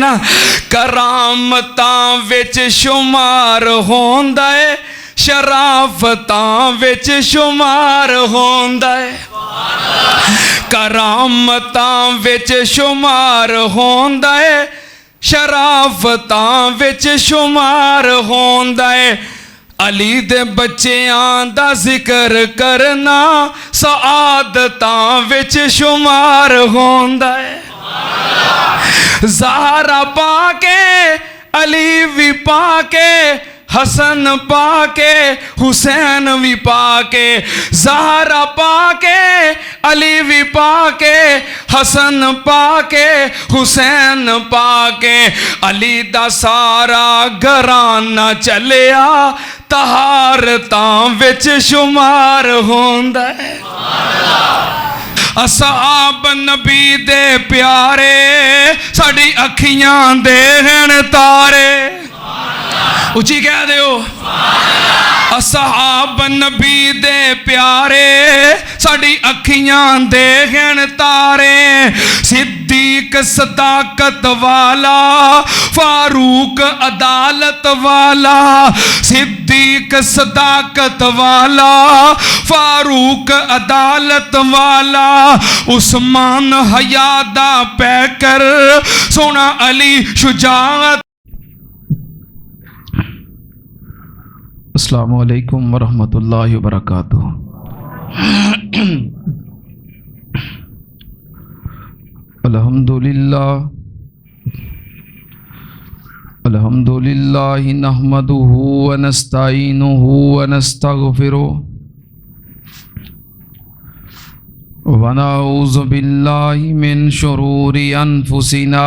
نا کرامتاں وچ شمار ہوندا ہے شرافتاں وچ شمار ہوندا ہے کرامتاں وچ شمار ہوندا ہے شرافتاں وچ شمار ہوندا ہے علی دے بچیاں دا ذکر کرنا سعادتاں وچ شمار ہوندا ہے زہرا پا کے علی وی پا کے حسن پا کے حسین وی پا کے زہرا پا کے علی وی پا کے حسن پا کے حسین پا کے علی دا سارا گھرانہ چلیا طہارتاں وچ شمار ہوندا ہے اصحاب نبی دے پیارے ساڑی اکھیاں دے ہن تارے اچھی کہہ دے ہو اصحاب نبی دے پیارے ساڑی اکھیاں دے ہن تارے صدیق صداقت والا فاروق عدالت والا صدیق صداقت والا فاروق عدالت والا عثمان حیا دا پیکر سونا علی شجاعت السلام علیکم ورحمۃ اللہ وبرکاتہ الحمدللہ نحمدہ ونستعینہ ونستغفرہ ونعوذ باللہ من شرور انفسنا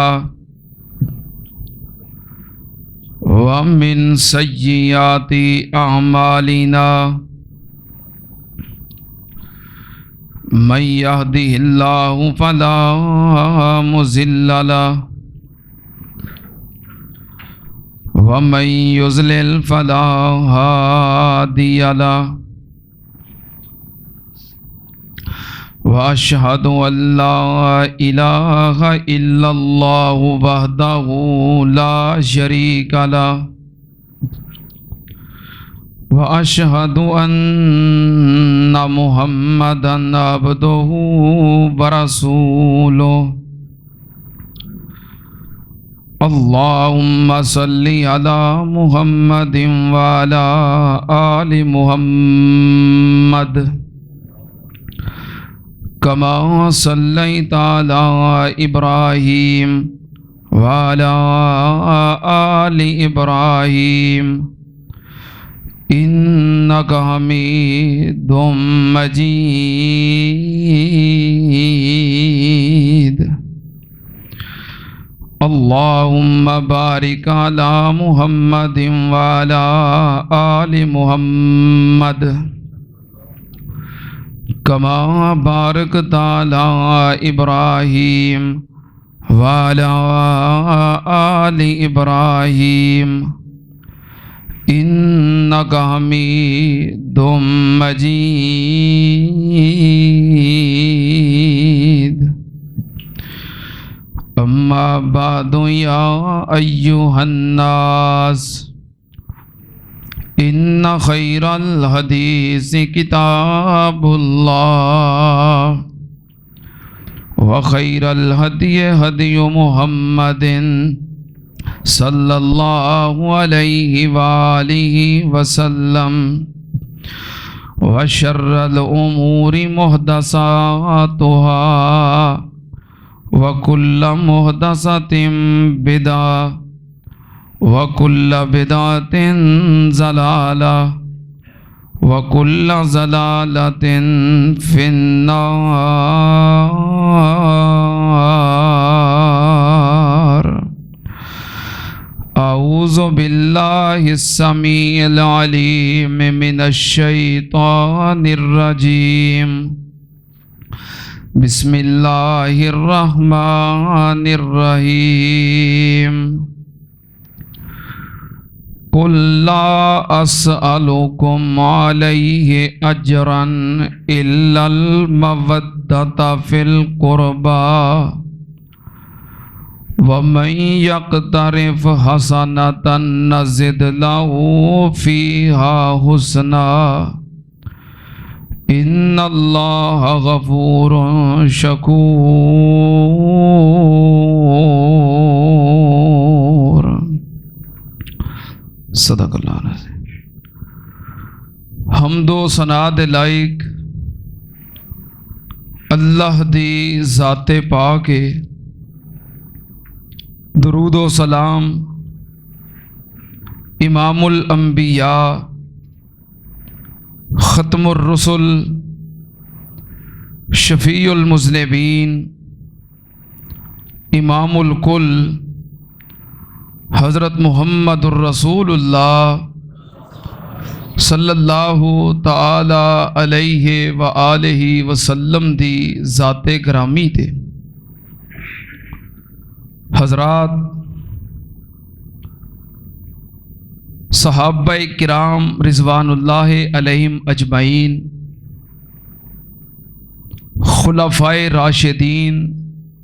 ومن سیئات اعمالنا من یہدہ اللہ فلا مضل لہ ومن یضلل فلا ہادی لہ واشہد ان لا الہ الا اللہ وحدہ لا شریک لہ واشہد ان محمدا عبدہ ورسولہ اللہم صلی علی محمد وعلی آل محمد کما صلیت علی ابراہیم وعلی آل ابراہیم انک حمید مجید اللہم بارک علی محمد وعلی آل محمد کما بارکت علی ابراہیم وعلی آل ابراہیم انک حمید مجید اما بعد یا ایھا الناس ان خیر الحدیث کتاب اللہ وخیر الہدی ہدی محمد صلی اللہ علیہ وآلہ وسلم وشر الامور محدثاتها وکل محدثۃ بدعہ وَكُلَّ بِدْعَةٍ ضَلَالَةٍ وَكُلَّ ضَلَالَةٍ فِي النَّارِ اعوذ باللہ السمیع العلیم من الشیطان الرجیم بسم اللہ الرحمن الرحیم قل لا اسألكم عليه اجرا الا المودة في القربى وَمَن يَقْتَرِفْ حَسَنَةً نَزِدْ لَهُ فِيهَا حُسْنًا إِنَّ اللَّهَ غَفُورٌ شَكُورٌ۔ صدق اللہ العظیم۔ حمد و ثنا دے لائق اللہ دی ذات پاک ہے، درود و سلام امام الانبیاء ختم الرسل شفیع المذنبین امام الکل حضرت محمد الرسول اللہ صلی اللہ تعالی علیہ وآلہ وسلم دی ذات گرامی تے۔ حضرات، صحابہ کرام رضوان اللہ علیہم اجمعین، خلفائے راشدین،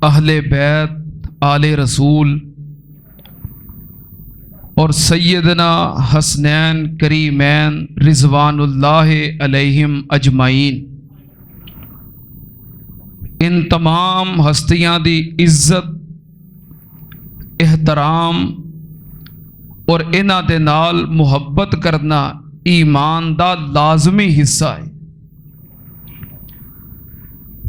اہل بیت، آل رسول اور سیدنا حسنین کریمین رضوان اللہ علیہم اجمعین، ان تمام ہستیاں دی عزت، احترام اور انہاں دے نال محبت کرنا ایمان دا لازمی حصہ ہے،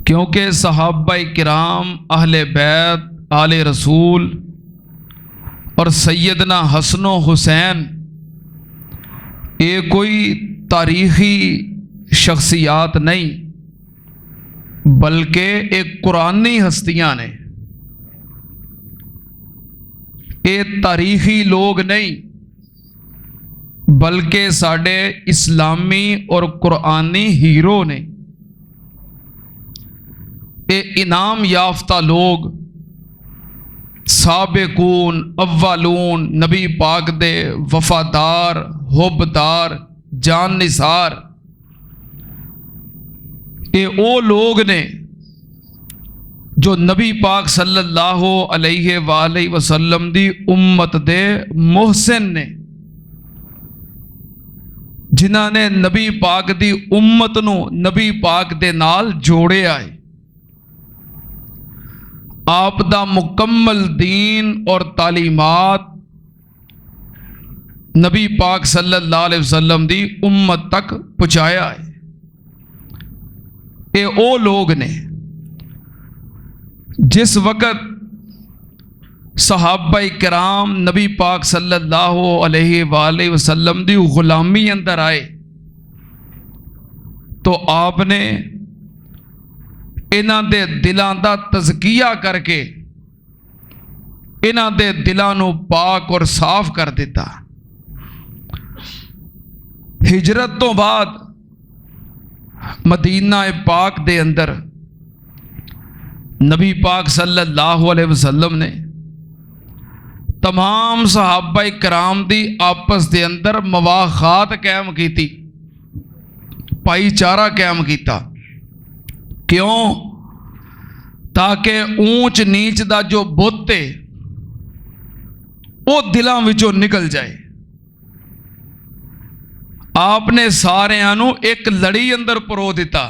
کیونکہ صحابہ کرام، اہل بیت، آل رسول اور سیدنا حسن و حسین یہ کوئی تاریخی شخصیات نہیں بلکہ ایک قرآنی ہستیاں نے، یہ تاریخی لوگ نہیں بلکہ ساڈے اسلامی اور قرآنی ہیرو نے، یہ انعام یافتہ لوگ، سابقون اولون، نبی پاک دے وفادار، حبدار، جان نثار، یہ وہ لوگ نے جو نبی پاک صلی اللہ علیہ وآلہ وسلم دی امت دے محسن نے، جنہاں نے نبی پاک دی امت نو نبی پاک دے نال جوڑے آئے، آپ دا مکمل دین اور تعلیمات نبی پاک صلی اللہ علیہ وسلم دی امت تک پہنچایا ہے۔ یہ وہ لوگ نے جس وقت صحابہ کرام نبی پاک صلی اللہ علیہ وآلہ وسلم دی غلامی اندر آئے تو آپ نے انہاں دے دلاں دا تزکیہ کر کے انہاں دے دلاں نو پاک اور صاف کر دیتا۔ ہجرت تو بعد مدینہ پاک دے اندر نبی پاک صلی اللہ علیہ وسلم نے تمام صحابہ کرام دی آپس دے اندر مواخات قائم کیتی، بھائی چارہ قائم کیتا۔ کیوں؟ تاکہ اونچ نیچ دا جو بت ہے وہ دلاں وچوں نکل جائے۔ آپ نے سارے آنو ایک لڑی اندر پرو دیتا،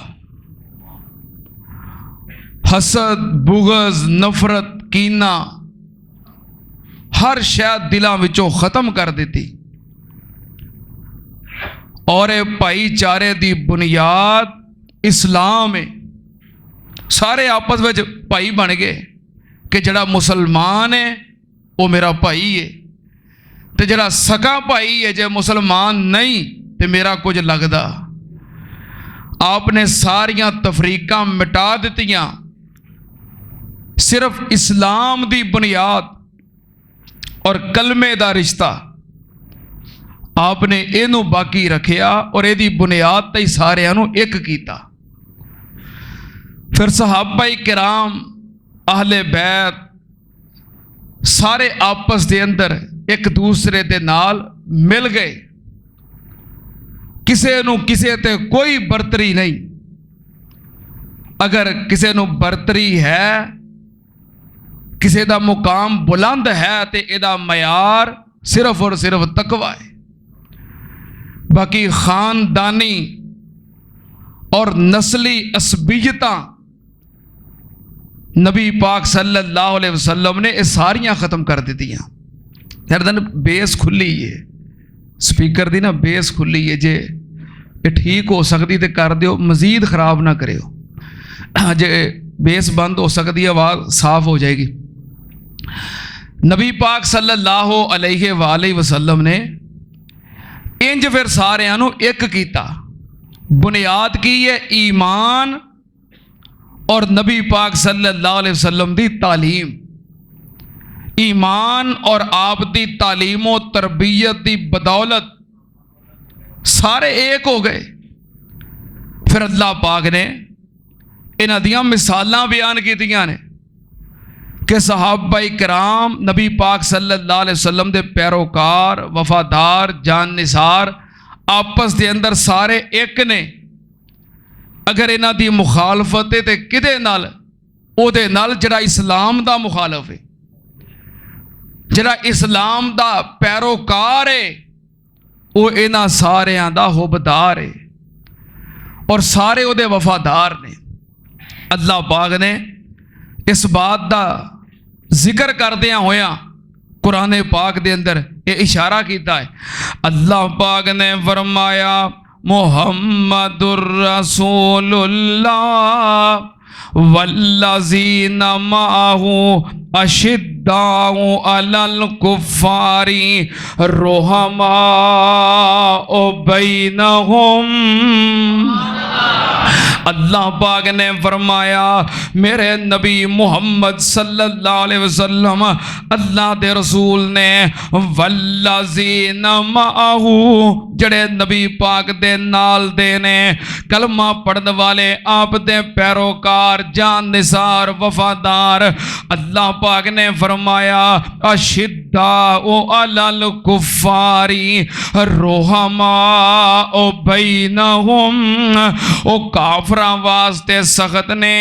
حسد، بغض، نفرت، کینہ، ہر شاید دلاں وچوں ختم کر دیتی، اور بھائی چارے دی بنیاد اسلام ہے۔ سارے آپس میں بھائی بن گئے کہ جڑا مسلمان ہے وہ میرا بھائی ہے، تے جڑا سکا بھائی ہے جے مسلمان نہیں تے میرا کچھ لگدا۔ آپ نے ساریاں تفریقاں مٹا دیتیاں، صرف اسلام دی بنیاد اور کلمے دا رشتہ آپ نے اینو باقی رکھیا اور اے دی بنیاد تے سارے انو ایک کیتا۔ پھر صحابہ کرام، اہل بیت سارے آپس دے اندر ایک دوسرے دے نال مل گئے، کسے نو کسے تے کوئی برتری نہیں۔ اگر کسے نو برتری ہے ਕਿਸੇ ਦਾ ਮੁਕਾਮ ਬੁਲੰਦ ਹੈ ਤੇ ਇਹਦਾ ਮਿਆਰ ਸਿਰਫ ਔਰ ਸਿਰਫ ਤਕਵਾ ਹੈ। ਬਾਕੀ ਖਾਨਦਾਨੀ ਔਰ ਨਸਲੀ ਅਸਬੀਅਤਾਂ ਨਬੀ ਪਾਕ ਸੱਲੱਲਾਹੁ ਅਲੈहि ਵਸੱਲਮ ਨੇ ਇਹ ਸਾਰੀਆਂ ਖਤਮ ਕਰ ਦਿੱਤੀਆਂ। ਯਾਰ ਬੇਸ ਖੁੱਲੀ ਹੈ, ਸਪੀਕਰ ਦੀ ਨਾ ਬੇਸ ਖੁੱਲੀ ਹੈ, ਜੇ ਇਹ ਠੀਕ ਹੋ ਸਕਦੀ ਤੇ ਕਰ ਦਿਓ, ਮਜ਼ੀਦ ਖਰਾਬ ਨਾ ਕਰਿਓ। ਜੇ ਬੇਸ ਬੰਦ ਹੋ ਸਕਦੀ ਆਵਾਜ਼ ਸਾਫ਼ ਹੋ ਜਾਏਗੀ। ਨਬੀ ਪਾਕ ਸੱਲੱਲਾਹੁ ਅਲੈहि ਵਸੱਲਮ ਨੇ ਇੰਜ ਫਿਰ ਸਾਰਿਆਂ ਨੂੰ ਇੱਕ ਕੀਤਾ। ਬੁਨਿਆਦ ਕੀ ਹੈ? ਈਮਾਨ ਔਰ ਨਬੀ ਪਾਕ ਸੱਲੱਲਾਹੁ ਅਲੈहि ਵਸੱਲਮ ਦੀ ਤਾਲੀਮ। ਈਮਾਨ ਔਰ ਆਪ ਦੀ ਤਾਲੀਮ और तरबियत की बदौलत सारे एक हो गए। फिर अल्लाह पाक ने इन्हां दियां मिसालां बयान कीतियां ने कि सहाबा कराम नबी पाक सल्लल्लाहु अलैहि वसल्लम दे पैरोकार वफादार जान निसार आपस के अंदर सारे एक ने। अगर इन्हां दी मुखालफत है तो किदे नाल? ओहदे नाल जिहड़ा इस्लाम दा मुखालफ है, जिहड़ा इस्लाम दा पैरोकार है, वो इन्हां सारियां दा हुबदार है और सारे उहदे वफादार ने। अल्लाह पाक ने इस बात दा जिक्र करदियां होया कुरान पाक दे अंदर ये इशारा किया है। अल्लाह पाक ने फरमाया मुहम्मदुर रसूलुल्लाह वल्लज़ीना माअहु अशिद्दाउ अलल कुफ्फारी रुहमाउ बैनहुम। अल्लाह पाक ने फरमाया मेरे नबी मुहम्मद सल्लल्लाहु अलैहि वसल्लम अल्लाह दे रसूल ने वल्लज़ीना माअहु जड़े नबी पाक दे नाल दे ने कलमा पढ़ने वाले आप दे पैरोकार जान निसार वफादार। अल्लाह पाक ने फरमाया अशिद्दाउ अलल कुफ्फारी रुहमाउ बैनहुम। ओ काफिरां वास्ते सख्त ने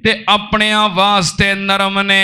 ते अपनियां वास्ते नरम ने।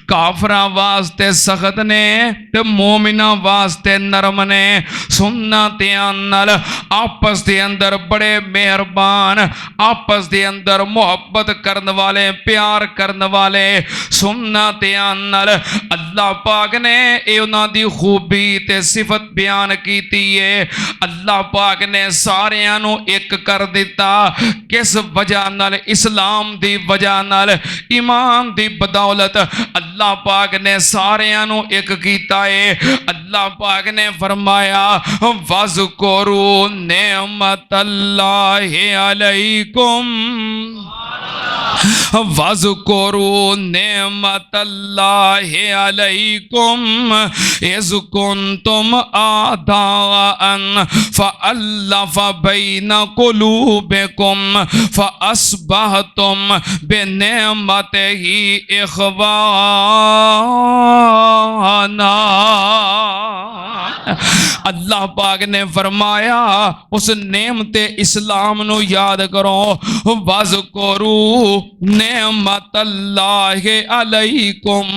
काफिरां वास्ते सख्त ने ते मोमिनां वास्ते नरम ने। सुन्ना ध्यान नाल आपस दे अंदर बड़े मेहरबान, आपस दे अंदर मुहब्बत करने वाले, प्यार करने वाले। सुनना ध्यान नाल अल्लाह पाक ने उन्हां दी खूबी ते सिफत बयान कीती है। अल्लाह पाक ने सारियां नू एक कर दिता। किस वजह नाल? इस्लाम दी वजह नाल, ईमान दी बदौलत अल्लाह पाक ने सारियां नू एक कीता है। अल्लाह पाक ने फरमाया वज़कुरू नेमतल्लाहि अलैकुम वज़कुरू नेमतल्लाहि अलैकुम इज़ कुंतुम आदाअन फ़अल्लफ़ बैन क़ुलूबिकुम फ़अस्बहतुम बिनिअमतिही इख़वाना। अल्लाह पाक ने फरमाया उस नेमते इस्लाम नू याद करो। वज़कुरू नेमतल्लाहि अलैकुम,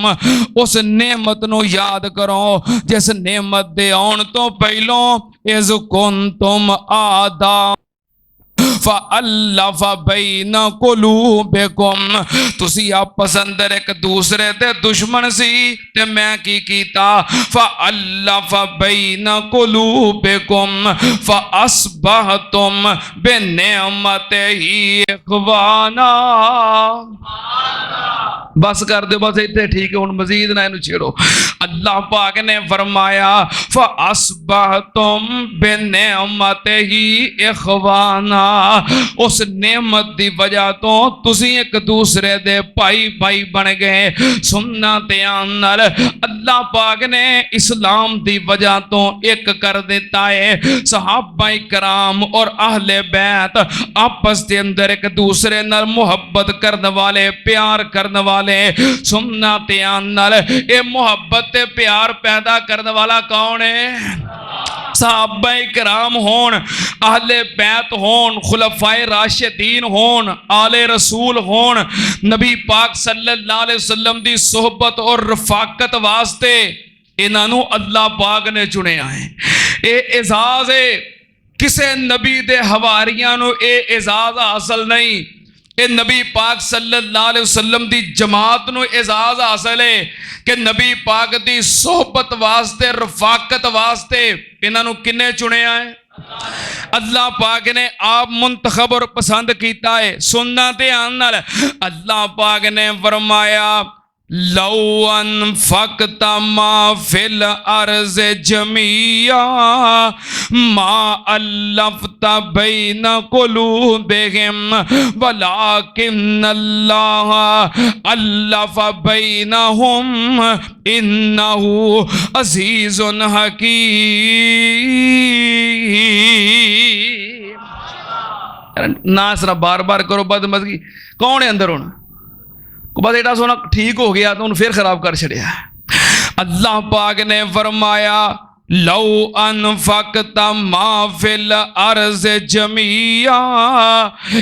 उस नेमत नू याद करो जिस नेमत दे आउण तो पहलों इज़ कुंतुम आदा फ़अल्लफ़ बैन क़ुलूबिकुम, तुसी आपस अंदर एक दूसरे दे दुश्मन सी ते मैं की कीता फ़अल्लफ़ बैन क़ुलूबिकुम फ़अस्बहतुम बिनिअमतिही इख़वाना। बस कर दो, बस इतने ठीक है, हुण मजीद ना इनू छेड़ो। अल्लाह पाक ने फरमाया फ़अस्बहतुम बिनिअमतिही इख़वाना, उस नेमत दी वजह तो तुसी एक दूसरे दे भाई भाई बन गए। सुनना ध्यान नाल अल्लाह पाक ने इस्लाम दी वजह तो एक कर देता है। सहाबा कराम और अहले बैत आपस के अंदर एक दूसरे नाल मुहब्बत करने वाले, प्यार करने वाले। सुनना ध्यान नाल ये मुहब्बत ते प्यार पैदा करने वाला कौन है? सहाबा कराम होन, اہل بیت ہون، خلفائے راشدین ہون، آل رسول ہون، نبی پاک صلی اللہ علیہ وسلم دی صحبت اور رفاقت واسطے انہوں اللہ پاک نے چنیا ہے۔ اے اعزاز ہے، کسے نبی دے حواریاں نو اے اعزاز حاصل نہیں، اے نبی پاک صلی اللہ علیہ وسلم دی جماعت نو اعزاز حاصل ہے کہ نبی پاک دی صحبت واسطے، رفاقت واسطے انہوں کنے چنیا ہے؟ اللہ پاک نے آپ منتخب اور پسند کیتا ہے۔ سننا دھیان نال، اللہ پاک نے فرمایا لو انفقت ما فی الارض جميعا ما الفت بین قلوبہم ولکن اللہ الف بینہم انہ عزیز حکیم۔ نہ صرف بار بار کرو بدمزگی، کون ہے اندر ہونا بس ایڈا سونا ٹھیک ہو گیا تو انہوں پھر خراب کر چھڑیا ہے۔ اللہ پاک نے فرمایا لو انفقت ما فی الارض جميعا،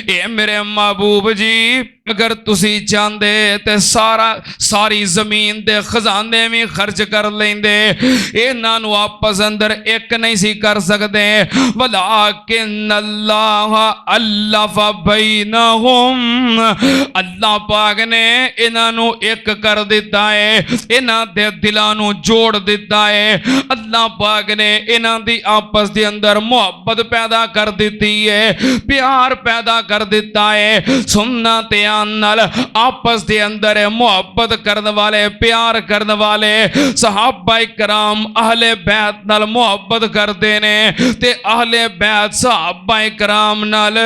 اے میرے محبوب جی اگر تسی چاندے تے ساری زمین دے خزانے میں خرچ کر لیندے، انہاں نو آپس اندر ایک نہیں سی کر سکتے، ولیکن اللہ الف بینہم، اللہ پاک نے انہاں نو ایک کر دیتا ہے، انہاں دے دلاں نو جوڑ دیتا ہے۔ اللہ پاک نے انہاں دی آپس دے اندر محبت پیدا کر دیتی ہے، پیار پیدا کر دیتا ہے۔ سننا تیار نال آپس دے اندر محبت کرنے والے، پیار کرنے والے صحابہ کرام اہل بیت نال محبت کردے نے تے اہل بیت صحابہ کرام نال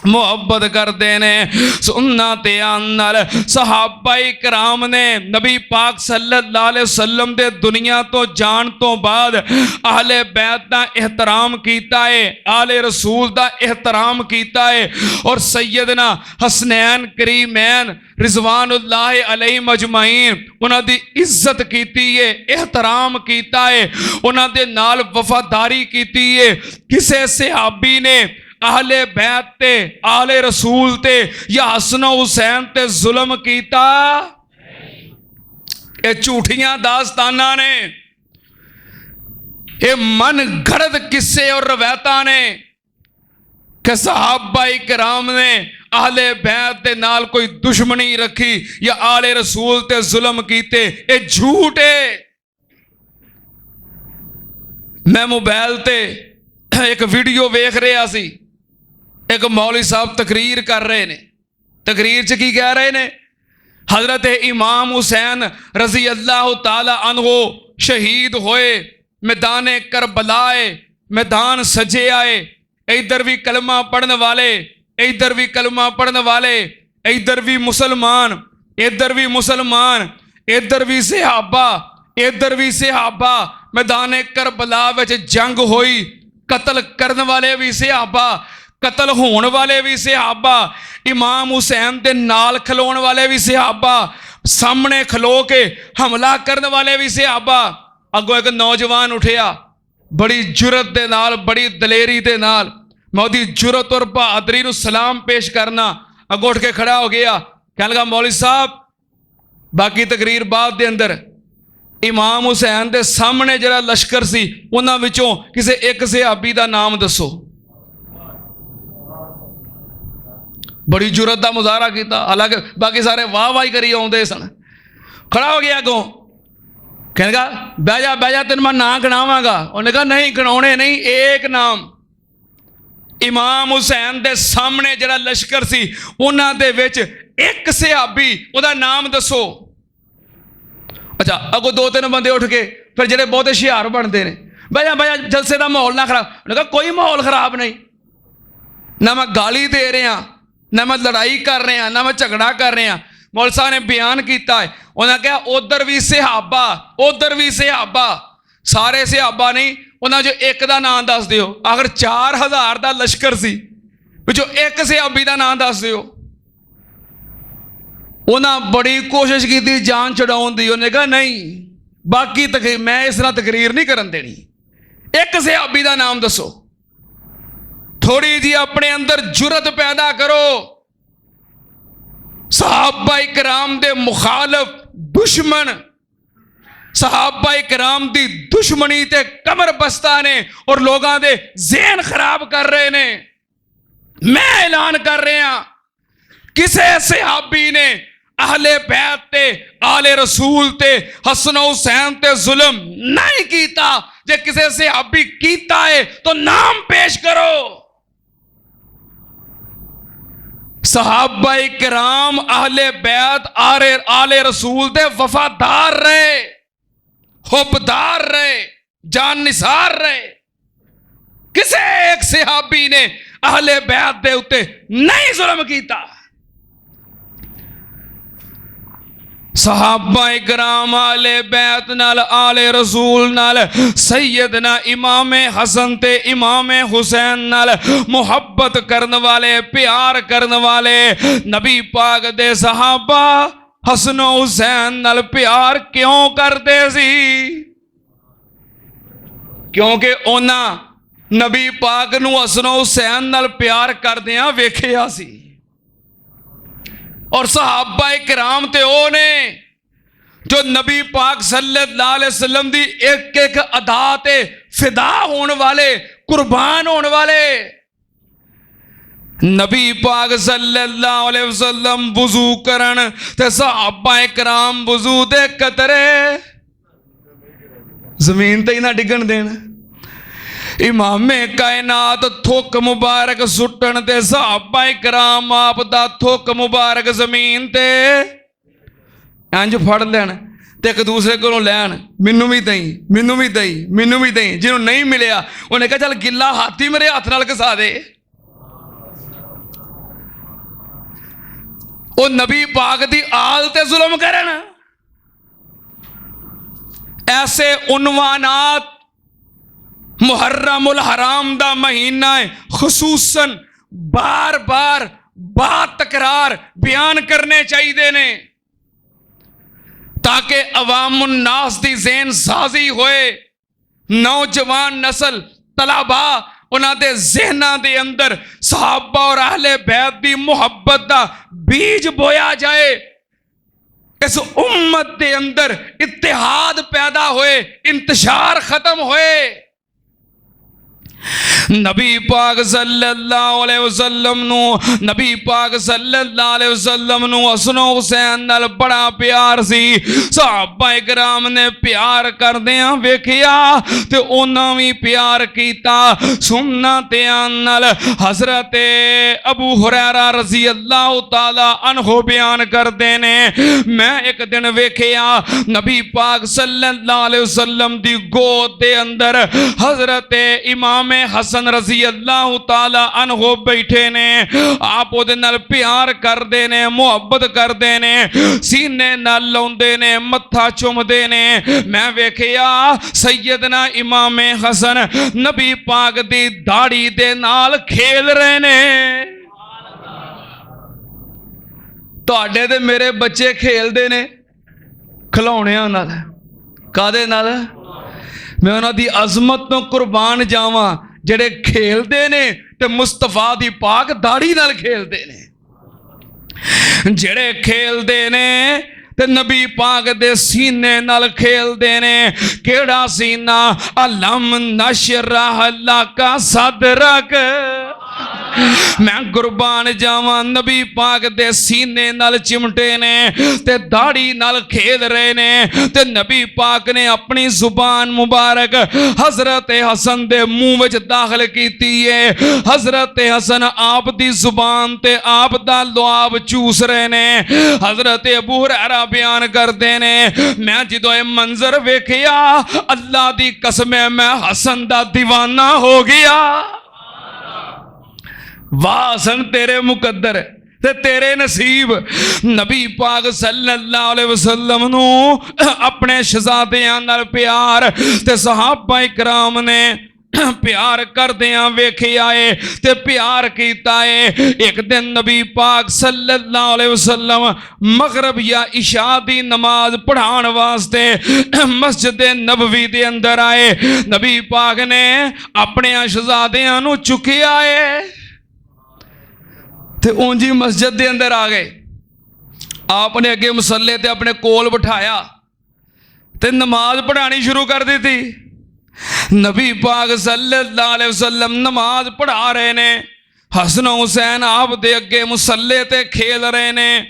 محبت کردے نے۔ سننا تیان نال صحابہ کرام نے نبی پاک صلی اللہ علیہ وسلم دے دنیا تو جان تو بعد اہل بیت دا احترام کیتا ہے، آل رسول دا احترام کیتا ہے، اور سیدنا حسنین کریمین رضوان اللہ علیہ مجمعین انہاں دی عزت کیتی ہے، احترام کیتا ہے، انہاں دے نال وفاداری کیتی ہے۔ کسے صحابی نے اہل بیت تے، آل رسول تے یا حسن و حسین تے ظلم کیتا؟ اے جھوٹیاں داستاناں نے، اے من گھڑت قصے اور روایتاں نے کہ صحابہ کرام نے اہل بیت دے نال کوئی دشمنی رکھی یا آل رسول تے ظلم کیتے، اے جھوٹ ہے۔ میں موبائل تے ایک ویڈیو ویکھ رہا سی، ایک مولوی صاحب تقریر کر رہے نے، تقریر چ کی کہہ رہے نے؟ حضرت امام حسین رضی اللہ تعالی عنہ شہید ہوئے میدان کربلا، میدان سجے آئے، ادھر بھی کلمہ پڑھنے والے، ادھر بھی کلمہ پڑھنے والے، ادھر بھی مسلمان، ادھر بھی مسلمان، ادھر بھی صحابہ، ادھر بھی صحابہ، میدان کربلا وچ جنگ ہوئی، قتل کرنے والے بھی صحابہ، قتل ہون والے بھی صحابہ، امام حسین دے نال کھلون والے بھی صحابہ، سامنے کھلو کے حملہ کرنے والے بھی صحابہ۔ اگو ایک نوجوان اٹھیا بڑی جرت دے نال، بڑی دلیری دے نال، میں دی جرت اور بہادری نو سلام پیش کرنا، اگو اٹھ کے کھڑا ہو گیا، کہنے لگا مولوی صاحب باقی تقریر بعد دے اندر امام حسین دے سامنے جڑا لشکر سی انہاں وچوں کسے ایک صحابی دا نام دسو۔ بڑی جرت دا مظاہرہ کیتا، حالانکہ باقی سارے واہ واہی کری آؤندے سن۔ کھڑا ہو گیا اگوں، کہنے لگا بہ جا تین میں نام گناواں گا۔ انہوں نے کہا نہیں گناونے نہیں، ایک نام۔ امام حسین دے سامنے جڑا لشکر سی انہاں دے وچ ایک صحابی او دا نام دسو۔ اچھا اگو دو تین بندے اٹھ کے پھر جڑے بہت ہوشیار بنتے ہیں، بہ جا جلسے دا ماحول نہ خراب۔ انہوں نے کہا کوئی ماحول خراب نہیں، نہ میں گالی دے رہے ہیں، نہ میں لڑائی کر رہے ہیں، نہ میں جھگڑا کر رہے ہیں۔ مول صاحب نے بیان کیتا ہے، انہوں نے کہا ادھر بھی صحابہ، ادھر بھی صحابہ، سارے صحابہ نہیں، انہوں نے جو ایک دا نام دس دیو، اگر 4000 دا لشکر سی جو ایک صحابی دا نام دس دیو۔ انہوں نے بڑی کوشش کی تھی جان چھڑاؤن دی، انہوں نے کہا نہیں باقی تقریر میں اس طرح تقریر نہیں کرن دینی، ایک صحابی دا نام دسو۔ تھوڑی جی اپنے اندر جرت پیدا کرو. صحابہ کرام دے مخالف دشمن صحابہ کرام دی دشمنی تے کمر بستہ نے اور لوگاں دے ذہن خراب کر رہے نے. میں اعلان کر رہا ہاں کسے صحابی نے اہل بیت تے آل رسول تے حسن و حسین تے ظلم نہیں کیتا. جے کسے صحابی کیتا ہے تو نام پیش کرو. صحابہ کرام اہل بیت آل رسول دے وفادار رہے, حبدار رہے, جان نثار رہے. کسے ایک صحابی نے اہل بیت دے اتے نہیں ظلم کیتا. صحابہ کرام آل بیت نال آل رسول نال سیدنا امام حسن تے امام حسین نال محبت کرن والے, پیار کرن والے. نبی پاک دے صحابہ حسن و حسین نال پیار کیوں کردے سی؟ کیونکہ اونا نبی پاک نو حسن و حسین نال پیار کردیاں ویکھیا سی. اور صحابہ کرام تے او نے جو نبی پاک صلی اللہ علیہ وسلم دی ایک ایک ادا تے فدا ہون والے, قربان ہون والے. نبی پاک صلی اللہ علیہ وسلم وضو کرن تے صحابہ کرام وضو دے قطرے زمین تے ہی نہ ڈگن دین. امام کائنات تھوک مبارک سٹن تے صحابہ کرام آپ دا تھوک مبارک زمین تے انج پھڑ لین تے ایک دوسرے کو لین, مینوں بھی دئی, مینوں بھی دئی, مینوں بھی دئی. جنہوں نہیں ملیا انہیں کہا چل گلا ہاتھی میرے ہاتھ نال گسا دے. او نبی پاک دی آل تے ظلم کرن. ایسے عنوانات محرم الحرام دا مہینہ ہے خصوصاً بار بار با تکرار بیان کرنے چاہیے نے تاکہ عوام الناس دی ذہن سازی ہوئے. نوجوان نسل طلبا انہاں دے ذہناں دے اندر صحابہ اور اہل بیت دی محبت دا بیج بویا جائے. اس امت دے اندر اتحاد پیدا ہوئے, انتشار ختم ہوئے. نبی پاک صلی اللہ علیہ وسلم نو نبی پاک صلی اللہ علیہ وسلم نو حسن و حسین نال بڑا پیار سی. صحابہ کرام نے پیار کردیاں ویکھیا تے انہاں وی پیار کیتا. سنتیاں نال حضرت ابو ہریرہ رضی اللہ تعالی عنہ بیان کردے نے میں ایک دن ویکھیا نبی پاک صلی اللہ علیہ وسلم دی گود دے اندر حضرت امام حسن رضی اللہ تعالی عنہ بیٹھے نے. آپ او دے نال پیار کردے نے, محبت کردے نے, سینے نال لاوندے نے, متھا چومدے نے. میں ویکھیا سیدنا امام حسن نبی پاک دی داڑھی دے نال کھیل رہے نے. تواڈے تے میرے بچے کھیل دے نے کھلونیاں نال. کادے نال؟ میں انہاں دی عظمت تو قربان جاواں جڑے کھیل دے نے تے مصطفیٰ دی پاک داڑھی نال کھیل دے نے. جڑے کھیل دے نے تے نبی پاک دے سینے نال کھیل دے نے. کیڑا سینہ؟ علم نشرح لک صدرک. میں قربان جاواں نبی پاک دے سینے نال چمٹے نے تے داڑھی نال کھیل رہے نے تے نبی پاک نے اپنی زبان مبارک حضرت حسن دے منہ وچ داخل کیتی ہے. حضرت حسن آپ دی زبان تے آپ دا لعاب چوس رہے نے. حضرت ابو ہریرہ بیان کردے نے میں جدوں اے منظر ویکھیا اللہ دی قسم میں حسن دا دیوانہ ہو گیا. واہ حسن تیرے مقدر تے تیرے نصیب. نبی پاک صلی اللہ علیہ وسلم نو اپنے شہزادیاں نال پیار تے صحابہ کرام نے प्यार करदियां वेखिया है ते प्यार कीता है। एक दिन नबी पाक सल्लल्लाहु अलैहि वसल्लम मगरब या इशा दी नमाज पढ़ाण वास्ते मस्जिद नबवी दे अंदर आए। नबी पाक ने अपने शहजादियां नू चुकिया है ते ऊंजी मस्जिद दे अंदर आ गए। आपने अगे मुसल्ले ते अपने कोल बिठाया ते नमाज पढ़ानी शुरू कर दी थी। नबी पाक सल्लल्लाहु अलैहि वसल्लम नमाज पढ़ा रहे ने, हसन हुसैन आप दे अगे मुसल्ले ते खेल रहे ने।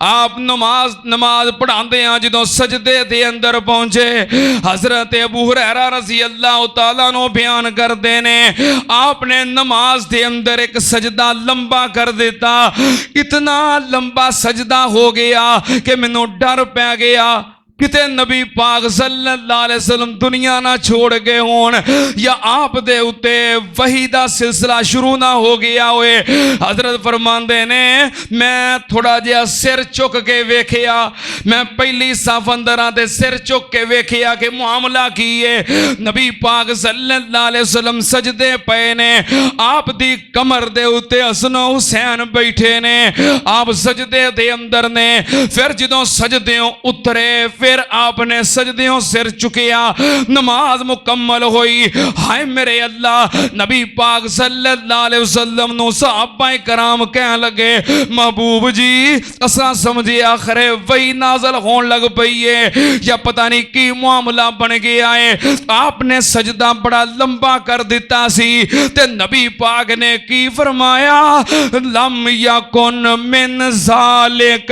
आप नमाज पढ़ाते हैं जो सजदे दे अंदर पहुंचे, हजरत अबू हुरैरा रज़ी अल्लाह तआला नो बयान करते ने आपने नमाज दे अंदर एक सजदा लंबा कर दिता। इतना लंबा सजदा हो गया कि मैनू डर पै गया किते नबी पाक सल्लल्लाहु अलैहि वसल्लम दुनिया ना छोड़ गए होन या आप दे उते वही दा सिलसिला शुरू ना हो गया होए। हजरत फरमांदे ने मैं थोड़ा जिहा सिर चुक के वेखिया, मैं पहली साफ अंदर ते सिर चुक के वेखिया कि मामला की है। नबी पाक सल्लल्लाहु अलैहि वसल्लम सजदे पे ने, आप दी कमर दे उते हसन हुसैन बैठे ने, आप सजदे दे अंदर ने। फिर जदों सजदेओं उतरे फिर आपने सजदियों सिर चुकिया, नमाज मुकम्मल हुई। हाय मेरे अल्लाह, नबी पाक सल्लल्लाहु अलैहि वसल्लम नु सहाबाए कराम कहन लगे महबूब जी असा समझे आखिर वही नाज़िल होने लग पई है या पता नहीं की मामला बन गया है। आपने सजदा बड़ा लंबा कर दिता सी ते नबी पाक ने की फरमाया लम यकुन मिन ज़ालिक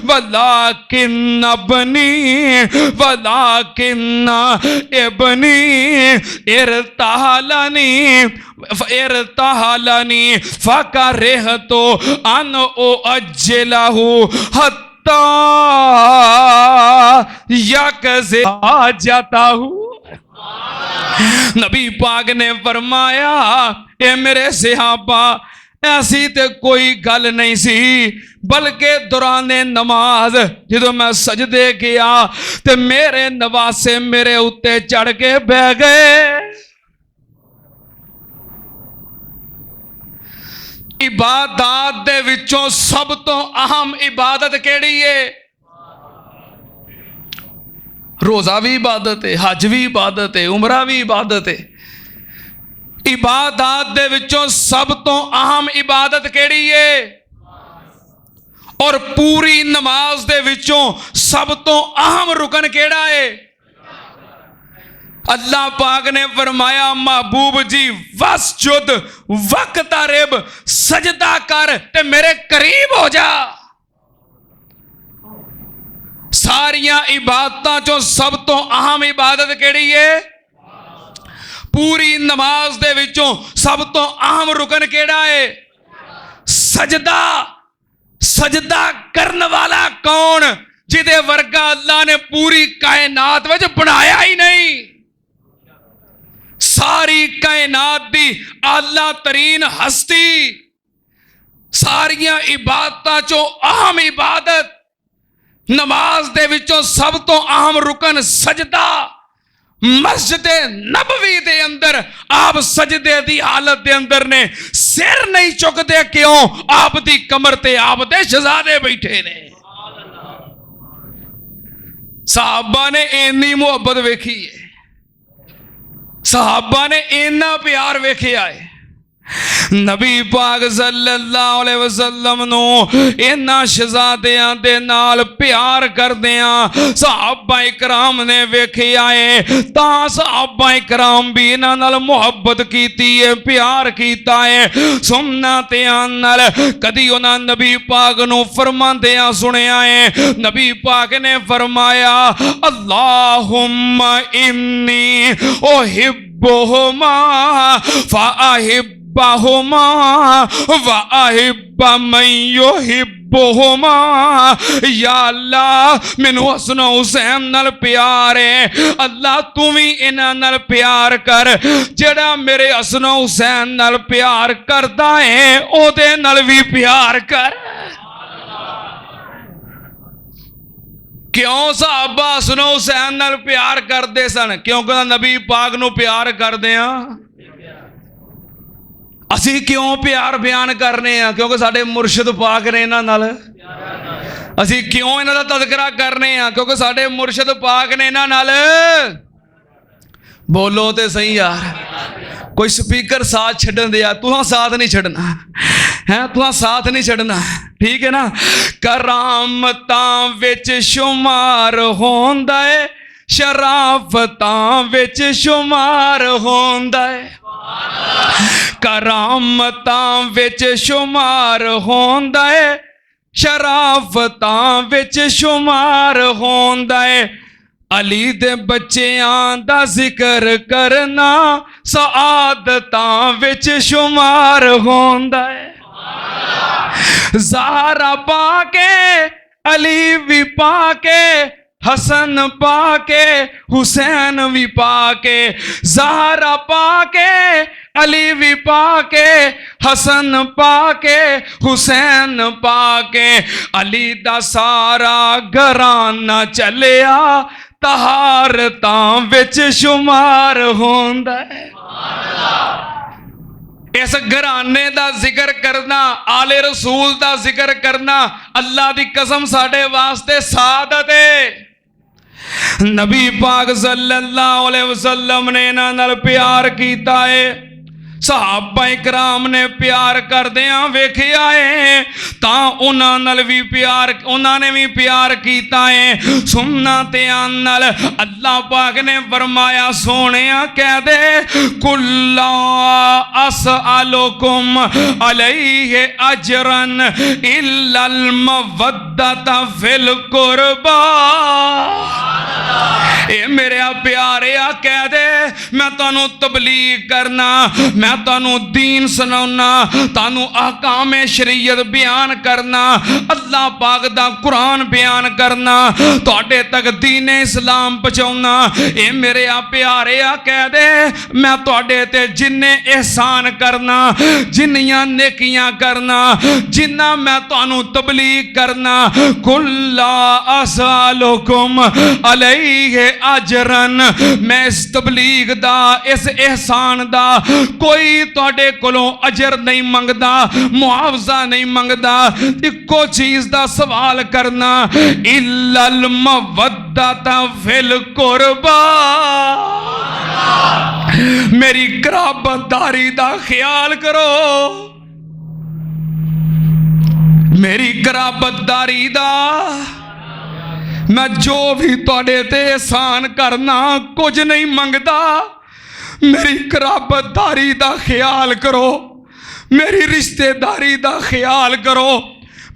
वलाकिन अबनी वलाकिन इब्नी इरतहलनी फकरहतु अन उअज्जिलहु हत्ता यकज़ी हाजतहु। नबी पाक ने फरमाया ए मेरे सहाबा ऐसी ते कोई गल नहीं सी, बल्कि दौराने नमाज जो मैं सजदे गया ते मेरे नवासे मेरे उत्ते चढ़ के बह गए। इबादत दे विचों सब तो अहम इबादत केड़ी है? रोजा भी इबादत है, हज भी इबादत है, उमरा भी इबादत है। इबादत दे विचों सब तो अहम इबादत केड़ी है? और पूरी नमाज दे विचों सब तो अहम रुकन केड़ा है? अल्लाह पाक ने फरमाया महबूब जी वस्जुद वक्तरिब, सजदा कर ते मेरे करीब हो जा। सारियां इबादतां चों सब तो अहम इबादत केड़ी है? पूरी नमाज दे विचों सब तो अहम रुकन केड़ा है? सजदा। सजदा करने वाला कौन जिदे वर्गा अल्लाह ने पूरी कायनात विच बनाया ही नहीं। सारी कायनात दी आला तरीन हस्ती, सारियां इबादतां चों अहम इबादत नमाज दे विचों सब तो अहम रुकन सजदा। मस्जिद नबवी दे अंदर आप सजदे दी हालत दे अंदर ने सिर नहीं चुकते क्यों? आप दी कमर ते आप दे शहजादे बैठे ने। सहाबा ने इन्नी मुहब्बत वेखी है, सहाबा ने इन्ना प्यार वेखिया है। नबी पाक सल्लल्लाहु अलैहि वसल्लम नो इन्ना शहजादियां दे नाल प्यार करदियां सहाबा इकराम ने वेखिया है, तां सहाबा इकराम भी इन्हां नाल मुहब्बत कीती है, प्यार कीता है। सुनना ते नाल कदी उन्हां नबी पाक नु फरमांदियां सुनिया है। नबी पाक ने फरमाया अल्लाहुम्मा इन्नी उहिब्बुहुमा फ़अहिब बाहुमा व अहिब्बा मन युहिब्बुहुमा। या अल्लाह मैनू हसन हुसैन नाल प्यार है, अल्लाह तू भी इन्हां नाल प्यार कर। जेड़ा मेरे हसन हुसैन नाल प्यार करदा है ओदे नाल भी प्यार कर। क्यों सहाबा हसन हुसैन नाल प्यार करदे सन? क्योंकि नबी पाक नू प्यार करदे आ ਅਸੀਂ ਕਿਉਂ ਪਿਆਰ ਬਿਆਨ ਕਰਨੇ ਆ? ਕਿਉਂਕਿ ਸਾਡੇ ਮੁਰਸ਼ਿਦ ਪਾਕ ਨੇ ਇਹਨਾਂ ਨਾਲ। ਅਸੀਂ ਕਿਉਂ ਇਹਨਾਂ ਦਾ ਤਜ਼ਕਰਾ ਕਰਨੇ ਆ? ਕਿਉਂਕਿ ਸਾਡੇ ਮੁਰਸ਼ਿਦ ਪਾਕ ਨੇ ਇਹਨਾਂ ਨਾਲ। ਬੋਲੋ ਤੇ ਸਹੀ ਯਾਰ। ਕੋਈ ਸਪੀਕਰ ਸਾਥ ਛੱਡਣ ਦਿਆ, ਤੂੰ ਸਾਥ ਨਹੀਂ ਛੱਡਣਾ ਹੈ, ਤੂੰ ਸਾਥ ਨਹੀਂ ਛੱਡਣਾ, ਠੀਕ ਹੈ ਨਾ। ਕਰਾਮਤਾਂ ਵਿੱਚ ਸ਼ੁਮਾਰ ਹੁੰਦਾ ਏ, ਸ਼ਰਾਫਤਾਂ ਵਿੱਚ ਸ਼ੁਮਾਰ ਹੁੰਦਾ ਏ। ਕਰਾਮਤਾਂ ਵਿੱਚ ਸ਼ੁਮਾਰ ਹੁੰਦਾ ਏ, ਸ਼ਰਾਫਤਾਂ ਵਿੱਚ ਸ਼ੁਮਾਰ ਹੁੰਦਾ ਏ। ਅਲੀ ਦੇ ਬੱਚਿਆਂ ਦਾ ਜ਼ਿਕਰ ਕਰਨਾ ਸਆਦਤਾਂ ਵਿੱਚ ਸ਼ੁਮਾਰ ਹੁੰਦਾ ਏ। ਜ਼ਾਹਰਾ ਪਾ ਕੇ, ਅਲੀ ਵੀ ਪਾ ਕੇ, ਹਸਨ ਪਾ ਕੇ, ਹੁਸੈਨ ਵੀ ਪਾ ਕੇ। ਜ਼ਾਹਰਾ ਪਾ ਕੇ, ਅਲੀ ਵੀ ਪਾ ਕੇ, ਹਸਨ ਪਾ ਕੇ, ਹੁਸੈਨ ਪਾ ਕੇ। ਅਲੀ ਦਾ ਸਾਰਾ ਘਰਾਨਾ ਚੱਲਿਆ ਤਹਾਰਤਾਂ ਵਿੱਚ ਸ਼ੁਮਾਰ ਹੁੰਦਾ ਹੈ। ਇਸ ਘਰਾਨੇ ਦਾ ਜ਼ਿਕਰ ਕਰਨਾ, ਆਲੇ ਰਸੂਲ ਦਾ ਜ਼ਿਕਰ ਕਰਨਾ, ਅੱਲਾ ਦੀ ਕਸਮ ਸਾਡੇ ਵਾਸਤੇ ਸਾਦਤ ਹੈ। ਨਬੀ ਪਾਕ ਸੱਲੱਲਾਹੁ ਅਲੈਹਿ ਵਸੱਲਮ ਨੇ ਇਹਨਾਂ ਨਾਲ ਪਿਆਰ ਕੀਤਾ ਏ। ਸਹਾਬਾ ਇਕਰਾਮ ਨੇ ਪਿਆਰ ਕਰਦਿਆਂ ਵੇਖਿਆ ਏ, ਤਾਂ ਉਹਨਾਂ ਨਾਲ ਵੀ ਪਿਆਰ, ਉਹਨਾਂ ਨੇ ਵੀ ਪਿਆਰ ਕੀਤਾ ਏ। ਸੁੰਨਤਿਆਂ ਨਾਲ ਅੱਲਾਹ ਪਾਕ ਨੇ ਫਰਮਾਇਆ, ਸੋਹਣਿਆ ਕਹਿ ਦੇ, ਕੁੱਲਾ ਅਸਅਲੁਕੁਮ ਅਲੈਹਿ ਅਜਰਨ ਇਲਲ ਮਵੱਦਤ ਫਿਲ ਕੁਰਬਾ। ਇਹ ਮੇਰੇ ਪਿਆਰਿਆ ਕਹਿ ਦੇ, ਮੈਂ ਤੁਹਾਨੂੰ ਤਬਲੀਗ ਕਰਨਾ, ਮੈਂ ਤੁਹਾਨੂੰ ਦੀਨ ਸੁਣਾਉਣਾ, ਤੁਹਾਨੂੰ ਅਹਕਾਮ ਸ਼ਰੀਅਤ ਬਿਆਨ ਕਰਨਾ, ਅੱਲਾਹ ਪਾਕ ਦਾ ਕੁਰਾਨ ਬਿਆਨ ਕਰਨਾ, ਤੁਹਾਡੇ ਤੱਕ ਦੀਨ ਇਸਲਾਮ ਪਹੁੰਚਾਉਣਾ। ਇਹ ਮੇਰੇ ਪਿਆਰਿਆ ਕਹਿ ਦੇ, ਮੈਂ ਤੁਹਾਡੇ ਤੇ ਜਿੰਨੇ ਇਹਸਾਨ ਕਰਨਾ, ਜਿੰਨੀਆਂ ਨੇਕੀਆਂ ਕਰਨਾ, ਜਿੰਨਾ ਮੈਂ ਤੁਹਾਨੂੰ ਤਬਲੀਗ ਕਰਨਾ, ਕੁੱਲਾ ਅਸਅਲੁਕੁਮ ਅਲੈਹਿ ਅਜਰਨ, ਮੈਂ ਇਸ ਤਬਲੀਗ ਦਾ, ਇਸ ਇਹਸਾਨ ਦਾ ਕੋਈ ਤੁਹਾਡੇ ਕੋਲੋਂ ਅਜਰ ਨਹੀਂ ਮੰਗਦਾ, ਮੁਆਵਜ਼ਾ ਨਹੀਂ ਮੰਗਦਾ। ਇੱਕੋ ਚੀਜ਼ ਦਾ ਸਵਾਲ ਕਰਨਾ, ਇਲਲ ਮਵੱਦਤ ਫਿਲ ਕੁਰਬਾ, ਮੇਰੀ ਕਰਾਬਤਦਾਰੀ ਦਾ ਖਿਆਲ ਕਰੋ, ਮੇਰੀ ਕਰਾਬਤਦਾਰੀ ਦਾ। ਮੈਂ ਜੋ ਵੀ ਤੁਹਾਡੇ ਤੇ ਇਹਸਾਨ ਕਰਨਾ ਕੁਝ ਨਹੀਂ ਮੰਗਦਾ, ਮੇਰੀ ਕਰਾਬਤਦਾਰੀ ਦਾ ਖਿਆਲ ਕਰੋ, ਮੇਰੀ ਰਿਸ਼ਤੇਦਾਰੀ ਦਾ ਖਿਆਲ ਕਰੋ,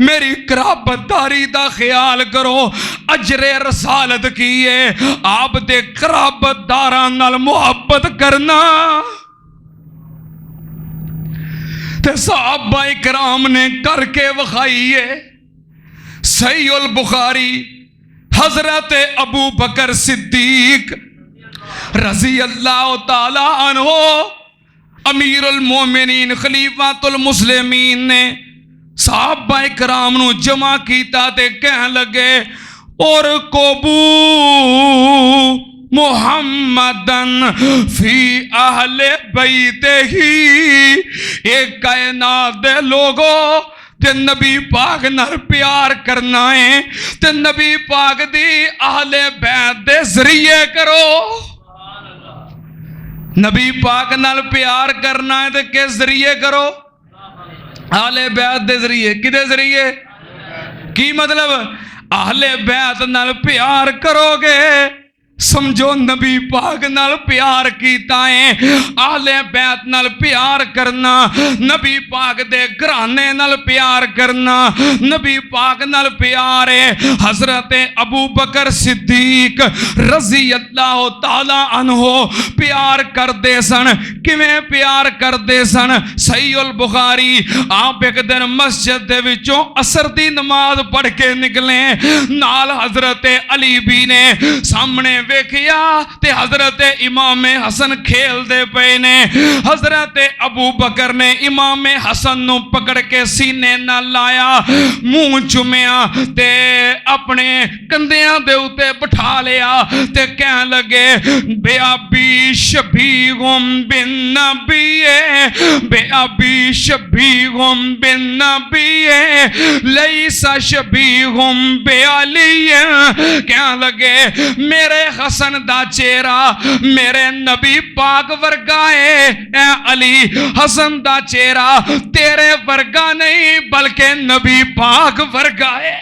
ਮੇਰੀ ਕਰਾਬਤਦਾਰੀ ਦਾ ਖਿਆਲ ਕਰੋ। ਅਜਰੇ ਰਸਾਲਤ ਕੀ ਹੈ? ਆਪ ਦੇ ਕਰਾਬਤਦਾਰਾਂ ਨਾਲ ਮੁਹੱਬਤ ਕਰਨਾ। ਤੇ ਸਹਾਬਾ ਇਕਰਾਮ ਨੇ करके विखाई है। सही उल बुखारी हजरत अबू बकर सिद्दीक रजी अल्लाह ताला अन्हो अमीरुल मोमिनीन खलीफातुल मुस्लिमीन ने साहबा इकराम नू जमा कीता ते कहन लगे और कोबू मुहम्मदन फी अहले बैते ही एक कायनात दे लोगो ते नबी पाक नाल प्यार करना है ते नबी पाक दी अहले बैत दे जरिए करो। नबी पाक नाल प्यार करना है तो किस जरिए करो? अहले बैत दे जरिए। किदे जरिए? की मतलब? अहले बैत नाल प्यार करोगे समझो नबी पाक नाल प्यार कीता है। अहले बैत नाल प्यार करना, नबी पाक दे घराने नाल प्यार करना, नबी पाक नाल प्यार है। हजरत अबू बकर सिद्दीक रजी अल्लाह ताला अन्हो प्यार करते सन। किवें प्यार करते सन? सही उल बुखारी आप एक दिन मस्जिद दे विचों असर दी नमाज पढ़ के निकले, नाल हजरत अली भी ने सामने वेखिया ते हजरत इमाम हसन खेलते पे ने। हजरत अबू बकर ने इमाम हसन नू पकड़ के सीने नाल लाया, मुंह चुमिया ते अपने कंधियां दे उत्ते बिठा लिया ते कहन लगे बेअबी शबीहुम बिन नबीए, बेअबी शबीहुम बिन नबीए लैसा शबीहुम बेअलिए। कहन लगे मेरे हसन दा चेहरा मेरे नबी पाक वर्गा है, ए अली हसन दा चेहरा तेरे वर्गा नहीं बल्कि नबी पाक वर्गा है।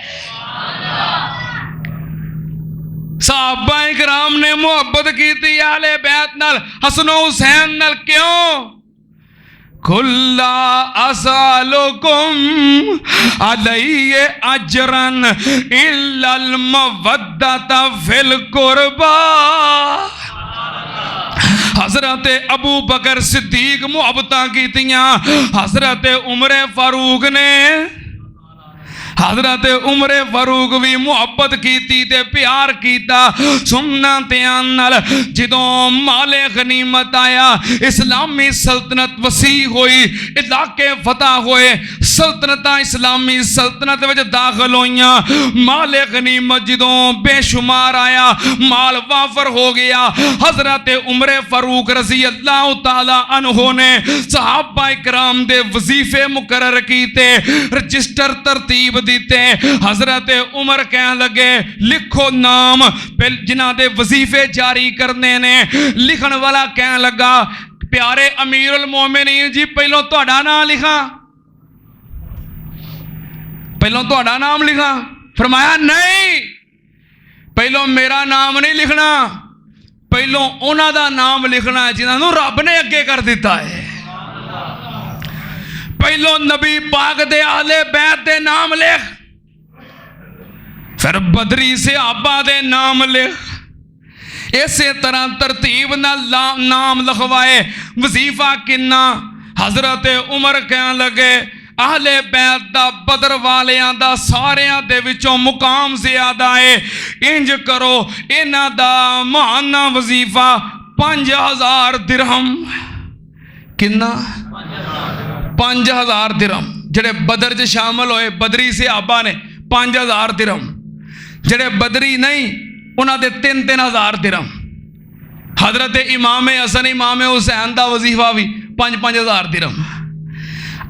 साहबा इकराम ने मुहब्बत की थी आले बैत नाल, हसन हुसैन नाल। क्यों? कुल्ला असलुकुम अलैहि अजरन इल्लल मवद्दत फिल कुर्बा। हजरत अबू बकर सिद्दीक मुहब्बतां कीतियां, हजरत उमर फारूक ने, हजरत उमर फारूक भी मुहब्बत कीती ते प्यार कीता सुन्ना त्यान नाल। जदों माले गनीमत आया, इस्लामी सल्तनत वसी होई, इलाके फतह होए, सल्तनतां इस्लामी सल्तनत विच दाखिल होइयां। माले गनीमत जदों बेशुमार आया, माल वाफर हो गया। हजरत उमर फारूक रजी अल्लाह तआला अन्हु ने सहाबा इकराम दे वजीफे मुकर्रर कीते, रजिस्टर तरतीब दीते। हजरत उमर कहन लगे लिखो नाम जिन्हां दे वजीफे जारी करने ने। लिखण वाला कहन लगा प्यारे अमीरुल मोमिनीन जी पहलों तुहाडा नाम लिखा, पहलों तुहाडा नाम लिखा। फरमाया नहीं, पहलों मेरा नाम नहीं लिखना, पहलों उन्हां दा नाम लिखना है जिन्हां नूं रब ने अगे कर दिता है। पहलों नबी पाक दे आले बैत दे नाम लिख, फिर बदरी सहाबा दे नाम लिख। इसे तरह तरतीब नाल नाम लिखवाए। वजीफा किन्ना? हजरत उमर कहन लगे आहले बैत दा बदर वालियां दा सारियां दे विचों मुकाम ज्यादा है। इंज करो इन्हां दा महाना वजीफा 5000 दिरहम। किन्ना? 5000 दिरहम। जेड़े बदर च शामिल होए बदरी सहाबा ने 5000 दिरहम, जेड़े बदरी नहीं उन्होंने 3-3 दिरहम। हजरत इमाम हसन इमाम हुसैन का वजीफा भी 5-5 दिरहम।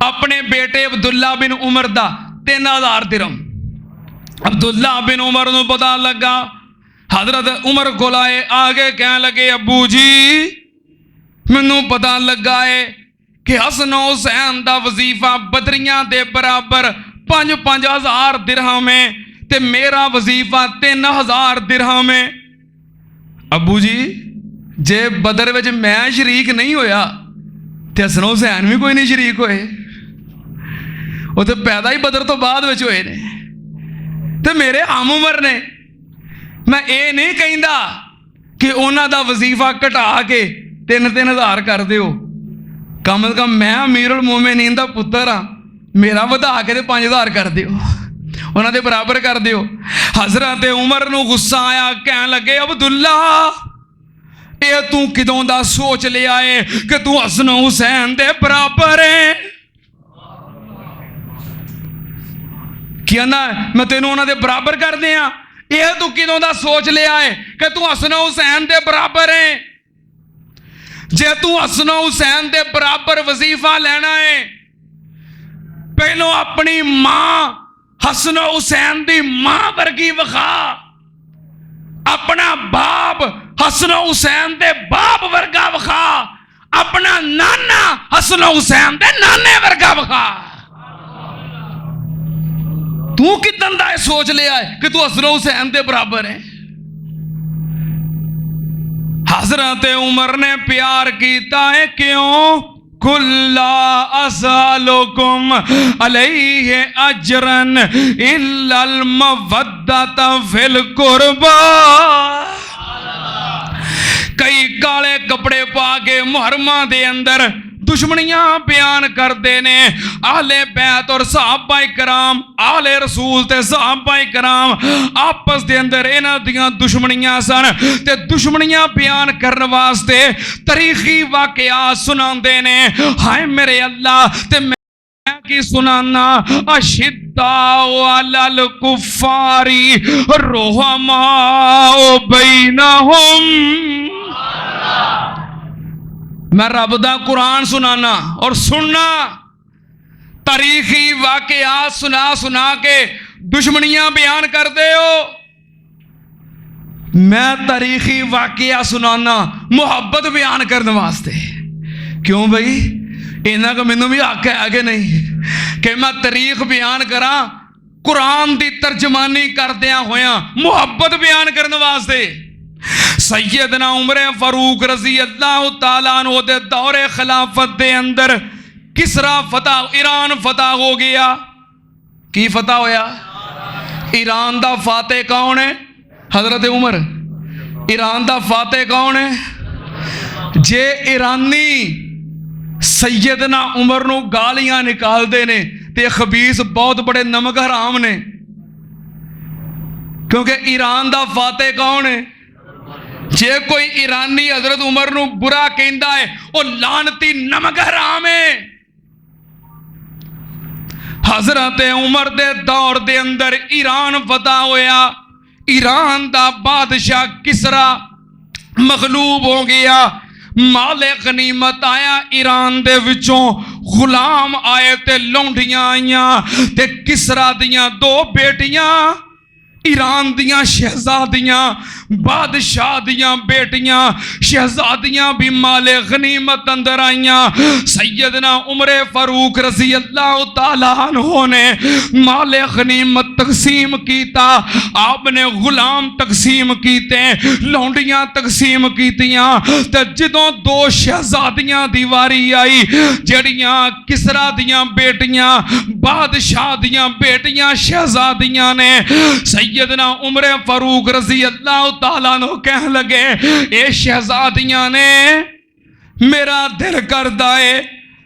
अपने बेटे अब्दुल्ला बिन उमर का 3000 दिरहम। अब्दुल्ला बिन उमर को पता लगा, हजरत उमर को आए, आगे कह लगे अबू जी मैनू पता लगा है कि हसन हुसैन का वजीफा बदरियां दे बराबर 5-5 दिरहम है ते मेरा वजीफा 3000 दिरहम है। अबू जी जे बदर विच मैं शरीक नहीं होया ते हसन हुसैन भी कोई नहीं शरीक होए, वो तो पैदा ही बदर तो बाद विच होए ने ते मेरे हम उमर ने। मैं ये नहीं कहता कि उन्हां दा वजीफा घटा के 3-3000 कर दिओ, कम से कम मैं अमीरुल मोमिनीन दा पुत्तर हाँ, मेरा वधा के 5000 कर दिओ, उन्हां दे बराबर कर दिओ। हजरत उमर नूं गुस्सा आया, कहन लगे अब्दुल्ला ये तू किदों दा सोच लिया है कि तू हसन हुसैन दे बराबर है? कहना मैं तेनों उन्हां दे बराबर कर दियां। ये तू किदों दा सोच लिया है कि तू हसन हुसैन दे बराबर है? जे तू हसन हुसैन दे बराबर वजीफा लेना है, पहलों अपनी मां हसन हुसैन दी मां वर्गी विखा, अपना बाप हसन हुसैन दे बाप वर्गा विखा, अपना नाना हसन हुसैन दे नाने वर्गा विखा। तू कितन दा सोच लिया है कि तू हसन हुसैन दे बराबर है? हजरत उमर ने प्यार किया है। क्यों? कुल्ला असलुकुम अलैहि अजरन इल्लल मवद्दत फिल कुर्बा। कई काले कपड़े पा के मुहर्रमा दे अंदर دشمنیاں بیان کردے نے اہل بیت اور صحابہ کرام اہل رسول تے صحابہ کرام آپس دے اندر انہاں دیاں دشمنیاں سن تے دشمنیاں بیان کرن واسطے تاریخی واقعات سناندے نے ہائے میرے اللہ تے میں کی سنانا اشداء علی الکفار رحماء بینہم میں رب دا قرآن سنانا اور سننا تاریخی واقعات سنا کے دشمنیاں بیان کر دے ہو میں تاریخی واقعہ سنانا محبت بیان کرنے واسطے کیوں بھائی انہاں کو مینوں بھی حق ہے کہ نہیں کہ میں تاریخ بیان کرا قرآن دی ترجمانی کردیاں ہویاں محبت بیان کرنے واسطے سیدنا عمر فاروق رضی اللہ تعالیٰ عنہ دے دور خلافت دے اندر کسرا فتح ایران فتح ہو گیا کی فتح ہویا ایران دا فاتح کون ہے حضرت عمر ایران دا فاتح کون ہے جے ایرانی سیدنا عمر نو گالیاں نکال دے نے تے خبیث بہت بڑے نمک حرام نے کیونکہ ایران دا فاتح کون ہے جے کوئی ایرانی حضرت عمر نو برا کہندا ہے او لعنتی نمک حرام ہے حضرت عمر دے دور دے اندر ایران فتح ہویا ایران دا بادشاہ کسرا مغلوب ہو گیا مال غنیمت آیا ایران دے وچوں غلام آئے تے لونڈیاں آئیاں تے کسرا دیاں دو بیٹیاں ایران دیاں شہزادیاں بادشاہ دیاں بیٹیاں شہزادیاں بھی مال غنیمت اندر آئیاں سیدنا عمر فاروق رضی اللہ تعالیٰ عنہ نے مال غنیمت تقسیم کیتا آپ نے غلام تقسیم کیتے لونڈیاں تقسیم کیتیاں تے جدوں دو شہزادیاں دیواری آئی جڑیاں کسرا دیاں بیٹیاں بادشاہ دیاں بیٹیاں شہزادیاں نے سیدنا عمر فاروق رضی اللہ تعالیٰ عنہ کہنے لگے اے شہزادیاں نے میرا دل کردہ ہے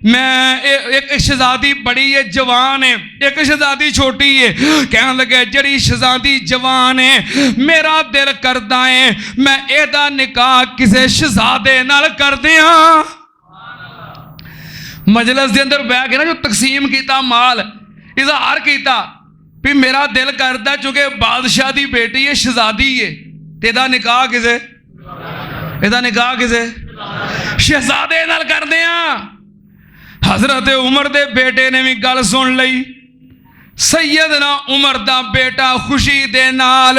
میں ایک شہزادی بڑی ہے جوان ہے ایک شہزادی چھوٹی ہے کہنے لگے جڑی شہزادی جوان ہے میرا دل کردہ ہے میں ایدہ نکاح کسے شہزادے نال کر دیاں مجلس دے اندر بیٹھ کے نا جو تقسیم کیتا مال اظہار کیتا بھی میرا دل کرتا چونکہ بادشاہ دی بیٹی ہے شہزادی ہے تیدا نکاح کسے تیدا نکاح کسے شہزادے نال کر دیاں حضرت عمر دے بیٹے نے بھی گل سن لئی سیدنا عمر دا بیٹا خوشی دے نال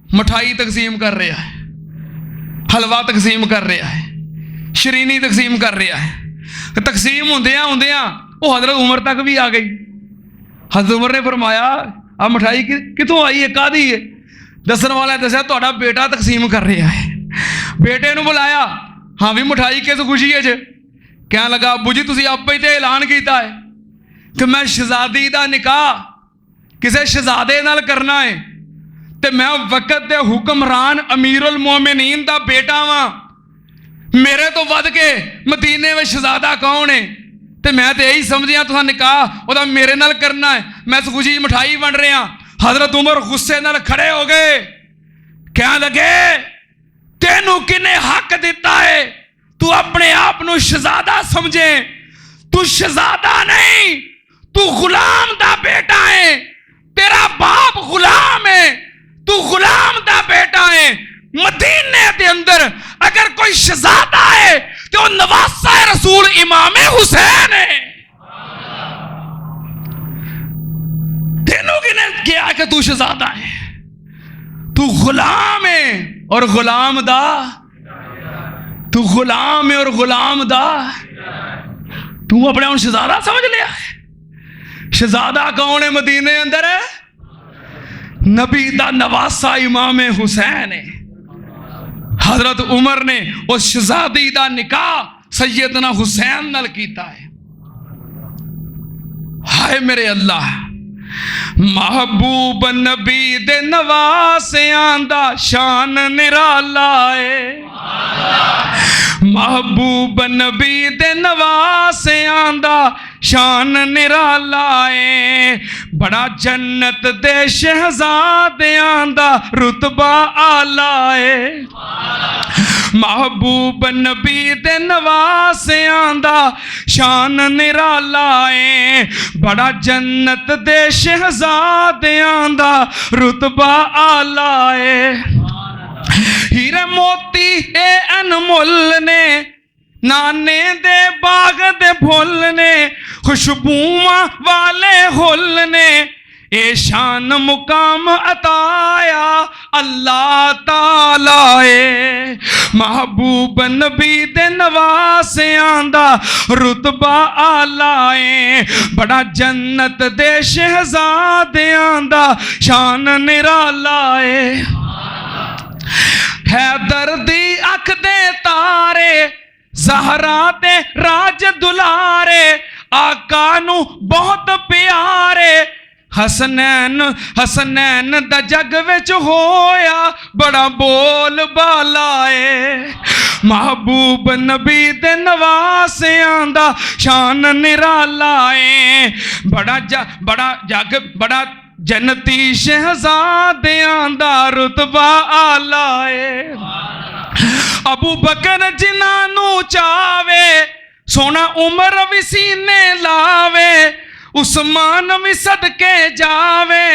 مٹھائی تقسیم کر رہا ہے حلوہ تقسیم کر رہا ہے شرینی تقسیم کر رہا ہے تقسیم ہوندیاں وہ حضرت عمر تک بھی آ گئی حضرت عمر نے فرمایا آپ مٹھائی کتوں آئی ہے کادی ہے دسن والا ہے دسیا تہاڈا بیٹا تقسیم کر رہا ہے بیٹے نو بلایا ہاں بھی مٹھائی کس خوشی ہے جے کہنے لگا ابو جی تسی آپ ہی تے اعلان کیتا ہے کہ میں شہزادی دا نکاح کسے شہزادے نال کرنا ہے تے میں وقت دے حکمران امیر المومنین دا بیٹا ہاں میرے تو ود کے مدینے میں شہزادہ کون ہے تے میں تے یہی سمجھیاں تساں نکاح او دا میرے نال کرنا ہے میں اس خوشی مٹھائی ونڈ رہا حضرت عمر غصے نال کھڑے ہو گئے کہنے لگے تینوں کنے حق دیتا ہے تو اپنے آپ نو شہزادہ سمجھے تو شہزادہ نہیں تو غلام دا بیٹا ہے تیرا باپ غلام ہے تو غلام دا بیٹا ہے مدینے دے اندر اگر کوئی شہزادہ ہے تو نواسہ رسول امام حسین ہے تینوں کی نے کیا کہ تو شہزادہ ہے تو غلام ہے اور غلام دا تو غلام ہے اور غلام دا تو اپنے ان شہزادہ سمجھ لیا ہے شہزادہ کون ہے مدینے اندر ہے نبی دا نواسہ امام حسین ہے حضرت عمر نے اس شہزادی دا نکاح سیدنا حسین نال کیتا ہے ہائے میرے اللہ محبوب نبی دے نواسیاں دا شان نرالا ہے महबूब नबी दे नवासियां दा शान निराला है। बड़ा जन्नत दे शहजादियां दा रुतबा आला है। महबूब नबी दे नवासियां दा शान निराला है। बड़ा जन्नत दे शहजादियां दा रुतबा आला है। हीरे मोती ए अनमोल ने नाने दे बाग दे फुल ने खुशबूआं वाले हुल ने ए शान मुकाम अताया अल्लाह ताला है। महबूब नबी दे नवासियां दा रुतबा आला है। बड़ा जन्नत दे शहजादियां दा शान निराला है। हैदर दी अख दे तारे ज़हरा दे राज दुलारे आका नू बहुत प्यारे। हसनैन हसनैन दा जग विच होया बड़ा बोल बाला है। महबूब नबी दे नवासियां दा शान निराला है। बड़ा जग बड़ा जन्नती शहजादियां दा रुतबा आला है। अबू बकर जिन्हां नू चावे सोना उमर भी सीने लावे उस्मान भी सदके जावे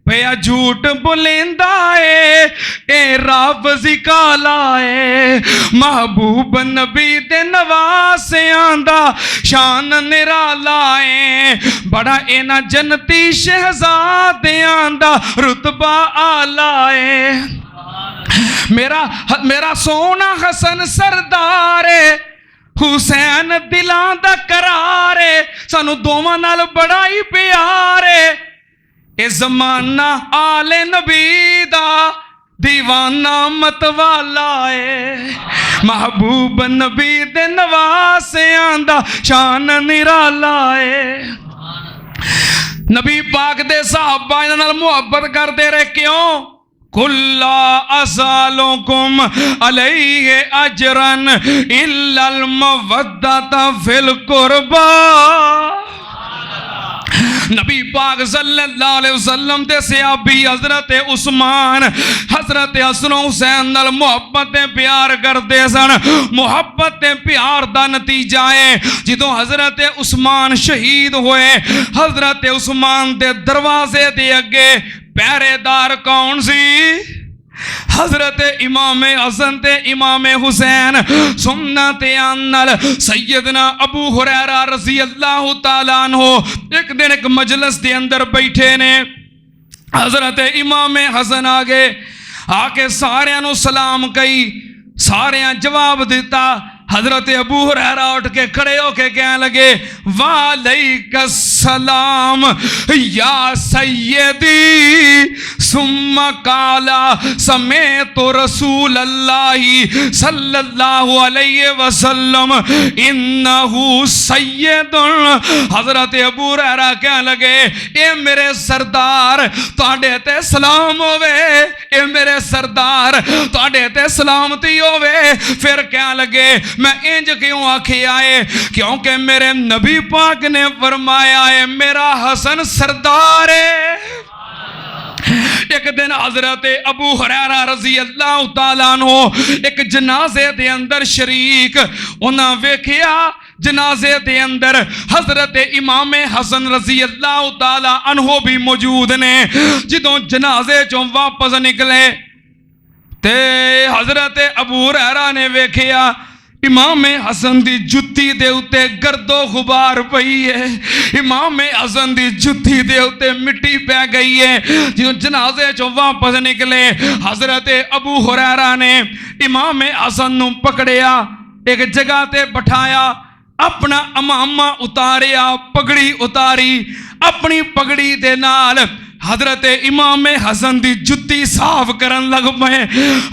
पिया झूठ बुलेंदा है ए रावज़ी काला है। महबूब नबी दे नवासियां दा शान निराला है। बड़ा इना जन्नती शहजादियां दा रुतबा आला है। मेरा सोना हसन सरदार है हुसैन दिलां दा करार है। सानू दोवां नाल बड़ा ही प्यार है। ए जमाना आले नबी दा दीवाना मत वाला है। महबूब नबी दे नवासियां दा शान निराला है। नबी पाक दे सहाबा इन्हां नाल मुहब्बत करदे रहे क्यों? कुल्ला असालुकुम अलैहि अजरन इल्लल मवद्दता फिल कुर्बा। नबी पाक सल्लल्लाहु अलैहि वसल्लम दे सहाबी हजरत उस्मान हजरत हसन हुसैन नाल मुहब्बत प्यार करते सन। मुहब्बत प्यार दा नतीजा है जदों हजरत उस्मान शहीद होए हजरत उस्मान दे दरवाजे दे अगे पहरेदार कौन सी? हजरत इमाम हसन ते इमाम हुसैन। सुन्नत अनल सैयदना अबू हुरैरा रज़ी अल्लाह तआला अन्हु एक दिन एक मजलिस दे अंदर बैठे ने। हजरत इमाम हसन आ गए आके सारियां नू सलाम कही सारियां जवाब दिता। हजरत अबू हुरैरा उठ के खड़े होके कहने लगे वालैकुम सलाम या सैयदी सुम्मा काला समेत रसूल अल्लाह सल्लल्लाहु अलैहि वसल्लम इन्नहु सैयदुन। हजरत अबू हुरैरा कहने लगे ए मेरे सरदार तुहाडे ते सलाम होवे ए मेरे सरदार तुहाडे ते सलामती होवे। फिर कहने लगे मैं इंज क्यों आखिया है? क्योंकि मेरे नबी पाक ने फरमाया है मेरा हसन सरदार है। एक दिन हजरत अबू हुरैरा रज़ी अल्लाह तआला अन्हु एक जनाजे दे अंदर शरीक उन्हां वेखिया जनाजे दे अंदर हजरत इमाम हसन रज़ी अल्लाह तआला अन्हु भी मौजूद ने। जदों जनाजे चों वापस निकले ते हजरत अबू हुरैरा ने वेखिया इमाम हसन दी जुत्ती दे उत्ते गर्दो गुबार पई है। इमाम हसन दी जुत्ती दे उत्ते मिट्टी पै गई है। जो जनाजे चों वापस निकले हजरत अबू हुरैरा ने इमाम हसन नू पकड़िया एक जगह ते बिठाया अपना अमामा उतारिया पगड़ी उतारी अपनी पगड़ी दे नाल हजरत इमाम हसन दी जुत्ती साफ करन लग पे।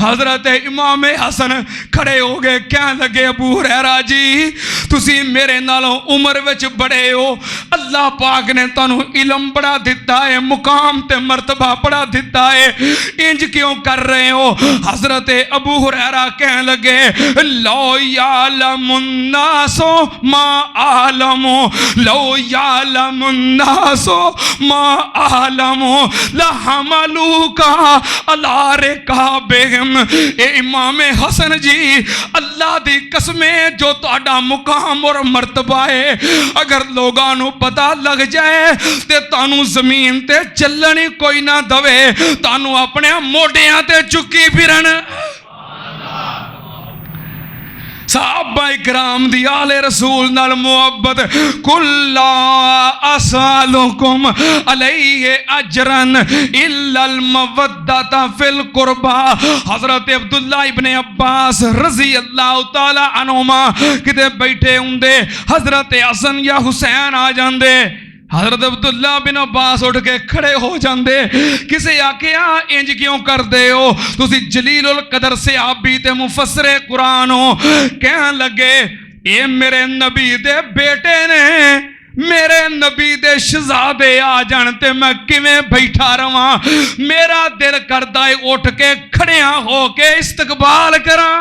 हजरत इमाम हसन खड़े हो गए कहने लगे अबू हुरैरा जी तुसी मेरे नालों उम्र विच बड़े हो, अल्लाह पाक ने तुहानू इलम बड़ा दिता है, मुकाम ते मर्तबा बड़ा दिता है, इंज क्यों कर रहे हो? हजरत अबू हुरैरा कहने लगे लो यालमुन्नासो मा आलमो, लो यालमुन्नासो मा आलमो लहमलूका अला रिकाबिहिम। ए इमाम हसन जी, अल्लाह दी कसमें जो तुहाडा मुकाम और मर्तबा है, अगर लोगां नू पता लग जाए ते तुहानू जमीन ते चलण ही कोई ना दवे, तुहानू अपने मोढियां ते चुकी फिरन। सहाबा इकराम दी आले रसूल नाल मुहब्बत, कुल्ला असालुकुम अलैहि अजरन इल्लल मवद्दता फिल कुर्बा। हजरत अब्दुल्ला इब्ने अब्बास रजी अल्लाह तआला अन्हुमा किते बैठे हुंदे, हजरत हसन या हुसैन आ जांदे, हजरत अब्दुल्ला बिन अब्बास उठ के खड़े हो जाते। किसी आखिया इंज क्यों करते हो, तुसी जलीलुल कदर सहाबी ते मुफस्सिरे कुरान हो। कहन लगे ये मेरे नबी दे बेटे ने, मेरे नबी दे शहजादे आ जान ते मैं किवें बैठा रवां, मेरा दिल करदा है उठ के खड़िया हो के इस्तकबाल करा।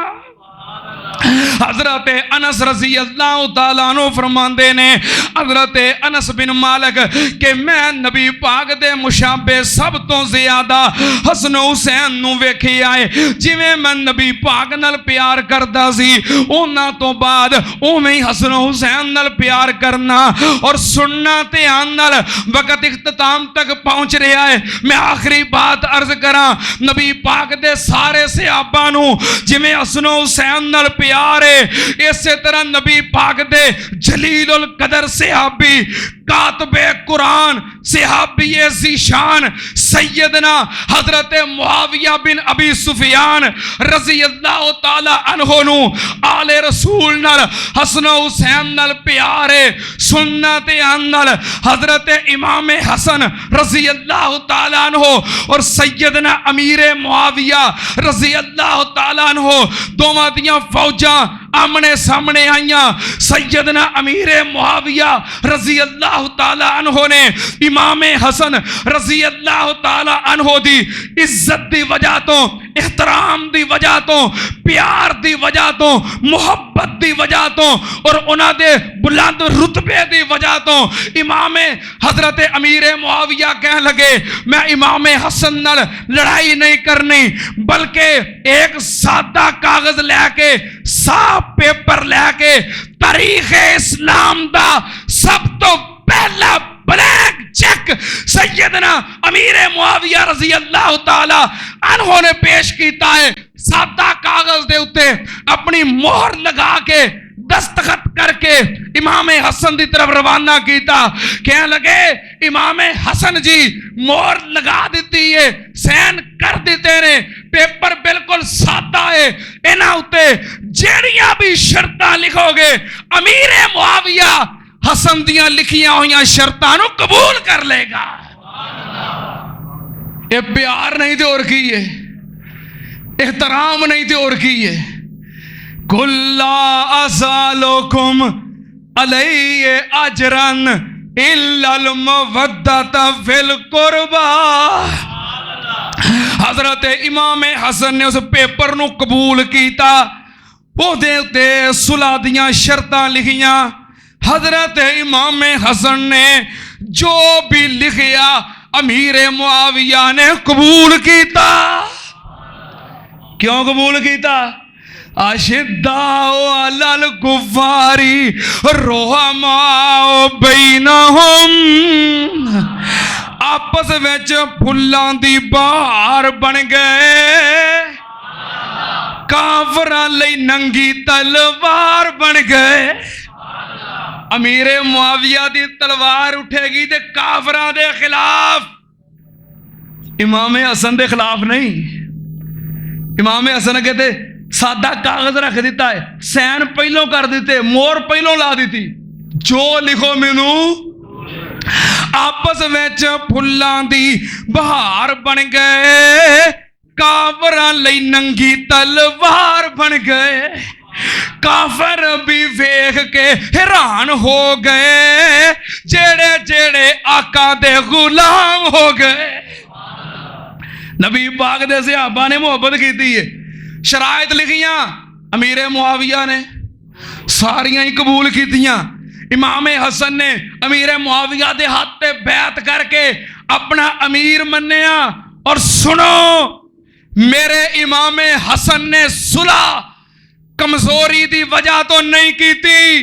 हजरत अनस रजी अल्लाह तआला अन्हु फरमांदे ने, हजरत अनस बिन मालिक कि मैं नबी पाक दे मुशाबे सब तो ज्यादा हसन हुसैन नू वेखिया है। जिवें मैं नबी पाक नाल प्यार करदा सी, उन्हां तो बाद उवें ही हसन हुसैन नाल प्यार करना और सुनना ध्यान नाल। वक्त इख्तिताम तक पहुंच रहा है, मैं आखिरी बात अर्ज करा, नबी पाक दे सारे सहाबा नू जिवें हसन हुसैन नाल प्यार है, इसे तरह नबी पाक दे जलीलुल कदर सहाबी कातबे कुरान सहाबी ज़ीशान सैयदना हजरत मुआविया बिन अबी सुफियान रजी अल्लाह तआला अन्हु नु आले रसूल नाल हसन हुसैन नाल प्यार है। सुन्ना ते नाल हजरत इमाम हसन रजी अल्लाह तआला अन्हु और सैयदना अमीर मुआविया रजी अल्लाह तआला अन्हु दोवां दियां फौजां आमने सामने आईयां। सैयदना अमीर मुआविया रजी अल्लाह तआला अन्हु ने इमाम हसन रजी अल्लाह तआला अन्हु दी इज्जत दी वजह तो, एहतराम दी वजह तो, प्यार दी वजह तो, मुहब्बत दी वजह तो और उन्हां दे बुलंद रुतबे दी वजह तो इमाम हजरत अमीर मुआविया कह लगे मैं इमाम हसन नाल लड़ाई नहीं करनी, बल्कि एक सादा कागज लैके साफ पेपर लैके तारीख इस्लाम दा सब तो पहला ब्लैंक चेक सैयदना अमीर मुआविया रजी अल्लाह तआला अन्हु ने पेश किया है। सादा कागज दे उत्ते अपनी मोहर लगा के दस्तखत करके इमाम हसन की तरफ रवाना किया। कहने लगे इमाम हसन जी मोहर लगा दी है, साइन कर दिते ने, पेपर बिल्कुल सादा है, इन्हां उत्ते जेड़ियां भी शर्तां लिखोगे अमीर मुआविया हसन दियां लिखियां हुई शर्तां नूं कबूल कर लेगा। ये प्यार नहीं तो और की है, एहतराम नहीं तो और की है। कुल्ला अज़ालुकुम अलैहि अजरन इल्लल मवद्दता फिल कुर्बा। हजरत इमाम हसन ने उस पेपर नूं कबूल किया, ओहदे उत्ते सुलह दियां शर्तां लिखियां। हजरत इमाम हसन ने जो भी लिखिया अमीर मुआविया ने कबूल किया। क्यों कबूल किया? अशिद्दाउ अलल कुफ्फारी रुहमाउ बैनहुम, आपस विच फुल्लां दी बहार बन गए, काफरां लई नंगी तलवार बन गए। अमीर मुआविया दी तलवार उठेगी ते काफरां दे खिलाफ, इमाम हसन दे खिलाफ नहीं। इमाम हसन कहते सादा कागज रख दिता है, सैन पहलों कर दिते, मोहर पहलों ला दी, जो लिखो मैनू। आपस विच फुल्लां दी बहार बन गए, काफरां लई नंगी तलवार बन गए। ਕਾਫਰ ਵੀ ਵੇਖ ਕੇ ਹੈਰਾਨ ਹੋ ਗਏ, ਜਿਹੜੇ ਜਿਹੜੇ ਆਕਾ ਦੇ ਗੁਲਾਮ ਹੋ ਗਏ। ਨਬੀ ਪਾਕ ਦੇ ਸਹਾਬਾ ਨੇ ਮੁਹੱਬਤ ਕੀਤੀ ਹੈ, ਸ਼ਰਾਇਤ ਲਿਖੀਆਂ ਅਮੀਰ ਮੁਆਵੀਆ ਨੇ, ਸਾਰੀਆਂ ਹੀ ਕਬੂਲ ਕੀਤੀਆਂ। ਇਮਾਮ ਹਸਨ ਨੇ ਅਮੀਰ ਮੁਆਵੀਆ ਦੇ ਹੱਥ ਤੇ ਬੈਤ ਕਰਕੇ ਆਪਣਾ ਅਮੀਰ ਮੰਨਿਆ। ਔਰ ਸੁਣੋ, ਮੇਰੇ ਇਮਾਮ ਹਸਨ ਨੇ ਸੁਲ੍ਹਾ ਕਮਜ਼ੋਰੀ ਦੀ ਵਜ੍ਹਾ ਤੋਂ ਨਹੀਂ ਕੀਤੀ,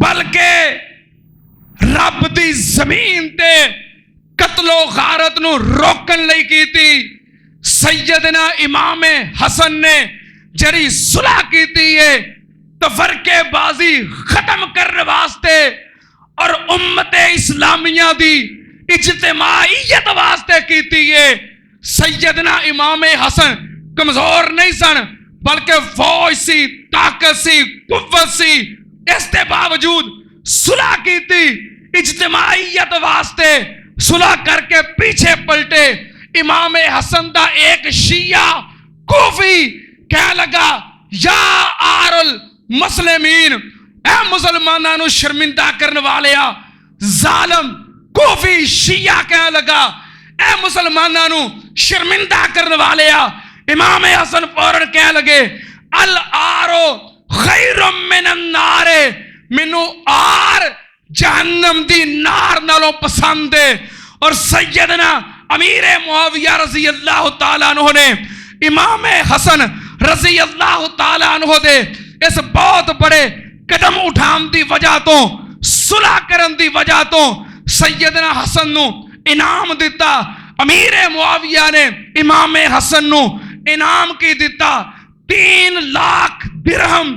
ਬਲਕਿ ਰੱਬ ਦੀ ਜ਼ਮੀਨ ਤੇ ਕਤਲੋ ਗਾਰਤ ਨੂੰ ਰੋਕਣ ਲਈ ਕੀਤੀ। ਸੈਯਦਨਾ ਇਮਾਮ ਹਸਨ ਨੇ ਜਿਹੜੀ ਸੁਲ੍ਹਾ ਕੀਤੀ ਹੈ ਤਫਰਕੇਬਾਜ਼ੀ ਖਤਮ ਕਰਨ ਵਾਸਤੇ ਔਰ ਉम्मत ਇਸਲਾਮੀਆ ਦੀ ਇਜਤਮਾਈयत ਵਾਸਤੇ ਕੀਤੀ ਹੈ। ਸੈਯਦਨਾ ਇਮਾਮ ਹਸਨ ਕਮਜ਼ੋਰ ਨਹੀਂ ਸਨ, ਬਲਕਿ ਫੌਜ ਸੀ, ਤਾਕਤ ਸੀ, ਕੁਵਤ ਸੀ। ਇਸ ਦੇ ਬਾਵਜੂਦ ਸੁਲ੍ਹਾ ਕੀਤੀ ਇਜਤਮਾਈयत ਵਾਸਤੇ। ਸੁਲ੍ਹਾ करके पीछे पलटे। इमाम हसन दा एक शिया कूफी कह लगा, या आरुल मुस्लिमीन, ऐ मुसलमाना नू शर्मिंदा करने वाले जालम। कूफी शिया कह लगा, ऐ मुसलमाना नू शर्मिंदा करने वाले। इमाम हसन फौरन कह लगे, अल आरो खैरुम मिनन नारे, मैनू आर जहन्नम दी नार नालों पसंद है। और सैयदना अमीर मुआविया रजी अल्लाह तआला अन्हु ने इमाम हसन रजी अल्लाह तआला अन्हु दे इस बहुत बड़े कदम उठान दी वजह तो, सुलह करन दी वजह तो सैयदना हसन नू इनाम दिता। अमीर मुआविया ने इमाम हसन नू इनाम की दिता 3 लाख दिरहम,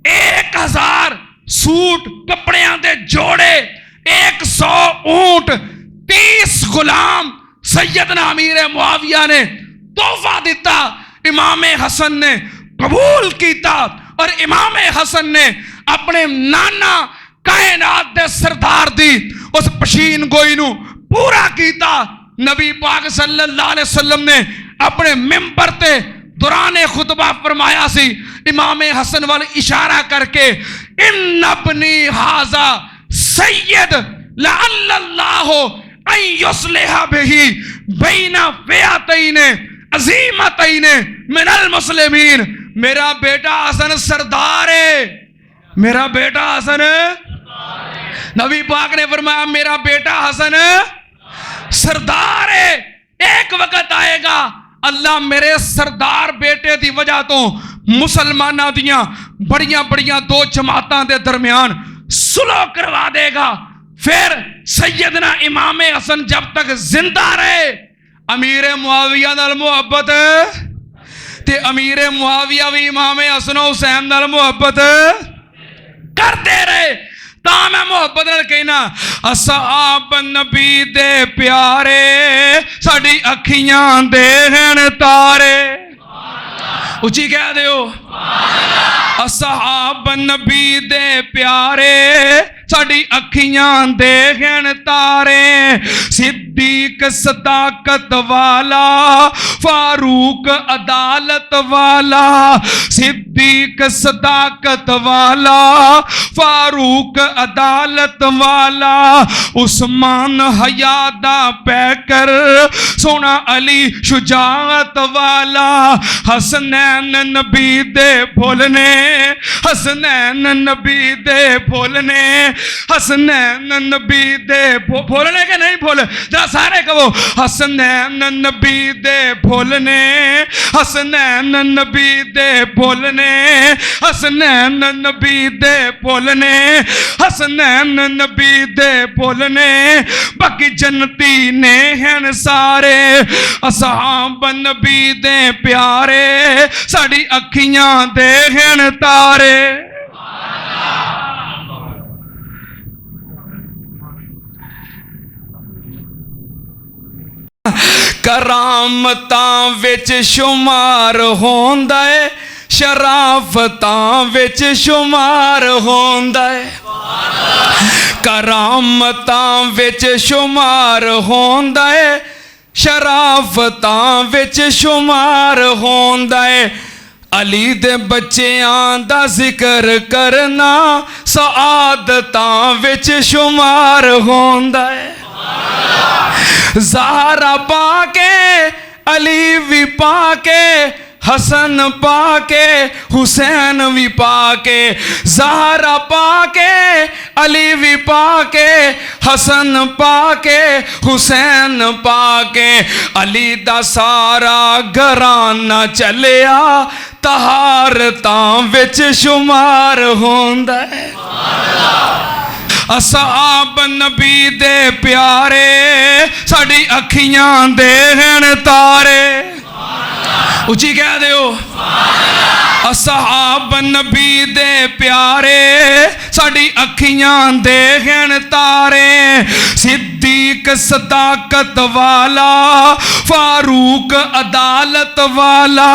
1000 सूट कपड़ियां दे जोड़े, 100 ऊंट, 30 गुलाम सैयदना अमीर मुआविया ने तोहफा दिता। इमाम हसन ने कबूल किया और इमाम हसन ने अपने नाना कायनात दे सरदार दी उस पशीन गोई नू पूरा किया। नबी पाक सल्लल्लाहु अलैहि वसल्लम ने अपने मिंबर ते दौरान खुतबा फरमाया सी, इमाम हसन वाल इशारा करके, इन्न अब्नी हाजा सैयद लअल्लल्लाहु अन युस्लिहा बिही बैना फिअतैन अज़ीमतैन मिनल मुस्लिमीन। मेरा बेटा हसन सरदार है, मेरा बेटा हसन। नबी पाक ने फरमाया मेरा बेटा हसन सरदार है। एक वक्त आएगा अल्लाह मेरे सरदार बेटे की वजह तो मुसलमाना दियां बड़ियां बड़ियां 2 जमातां दे दरमियान सुलह करवा देगा। फिर सैयदना इमाम हसन जब तक जिंदा रहे, अमीर मुआविया नाल मुहब्बत ते अमीर मुआविया भी इमाम हसन हुसैन नाल मुहब्बत करते रहे। ता मैं मुहब्बत नाल कहना, असहाब नबी दे प्यारे, साडी अखियां दे हन तारे। उची कह दियो, असहाब नबी दे प्यारे, साडी अखियां दे हन तारे। सिद्दीक सदाकत वाला, फारूक अदालत वाला। सिद्दीक सदाकत वाला, फारूक अदालत वाला। उस्मान हयादा पैकर, सोना अली शुजाअत वाला। हसनैन नबी दे बोलने, हसनैन नबी दे बोलने, हसनैन नबी दे बोलने के नहीं बोल, जरा सारे कहो, हसनैन नबी दे बोलने, हसनैन नबी दे बोलने, हसनैन नबी दे बोलने, हसनैन नबी दे बोलने। बाकी जन्नती ने हैं सारे, असहाब नबी दे प्यारे, साड़ी अखियां दे हैं तारे। करामतां विच शुमार होंदा है, शराफतां विच शुमार होंदा है। करामतां विच शुमार होंदा है, शराफतां विच शुमार होंदा है। अली दे बच्चियां दा जिक्र करना सआदतां विच शुमार होंदा है। ज़हरा पाके अली भी पाके हसन पाके हुसैन भी पाके, ज़हरा पाके अली भी पाके हसन पाके हुसैन पाके, अली दा सारा घराना चलिया तहारतां विच शुमार होंदा है। असहाब नबी दे प्यारे साडी अखियां दे हन तारे, उची कह दो। असहाब नबी दे प्यारे साडी अखियां दे हन तारे, सिद्दीक सदाकत वाला फारूक अदालत वाला,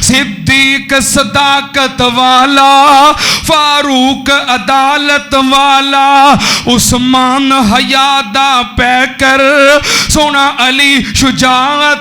सिद्दीक सदाकत वाला फारूक अदालत वाला, उस्मान हया दा पैकर सोना अली शुजाअत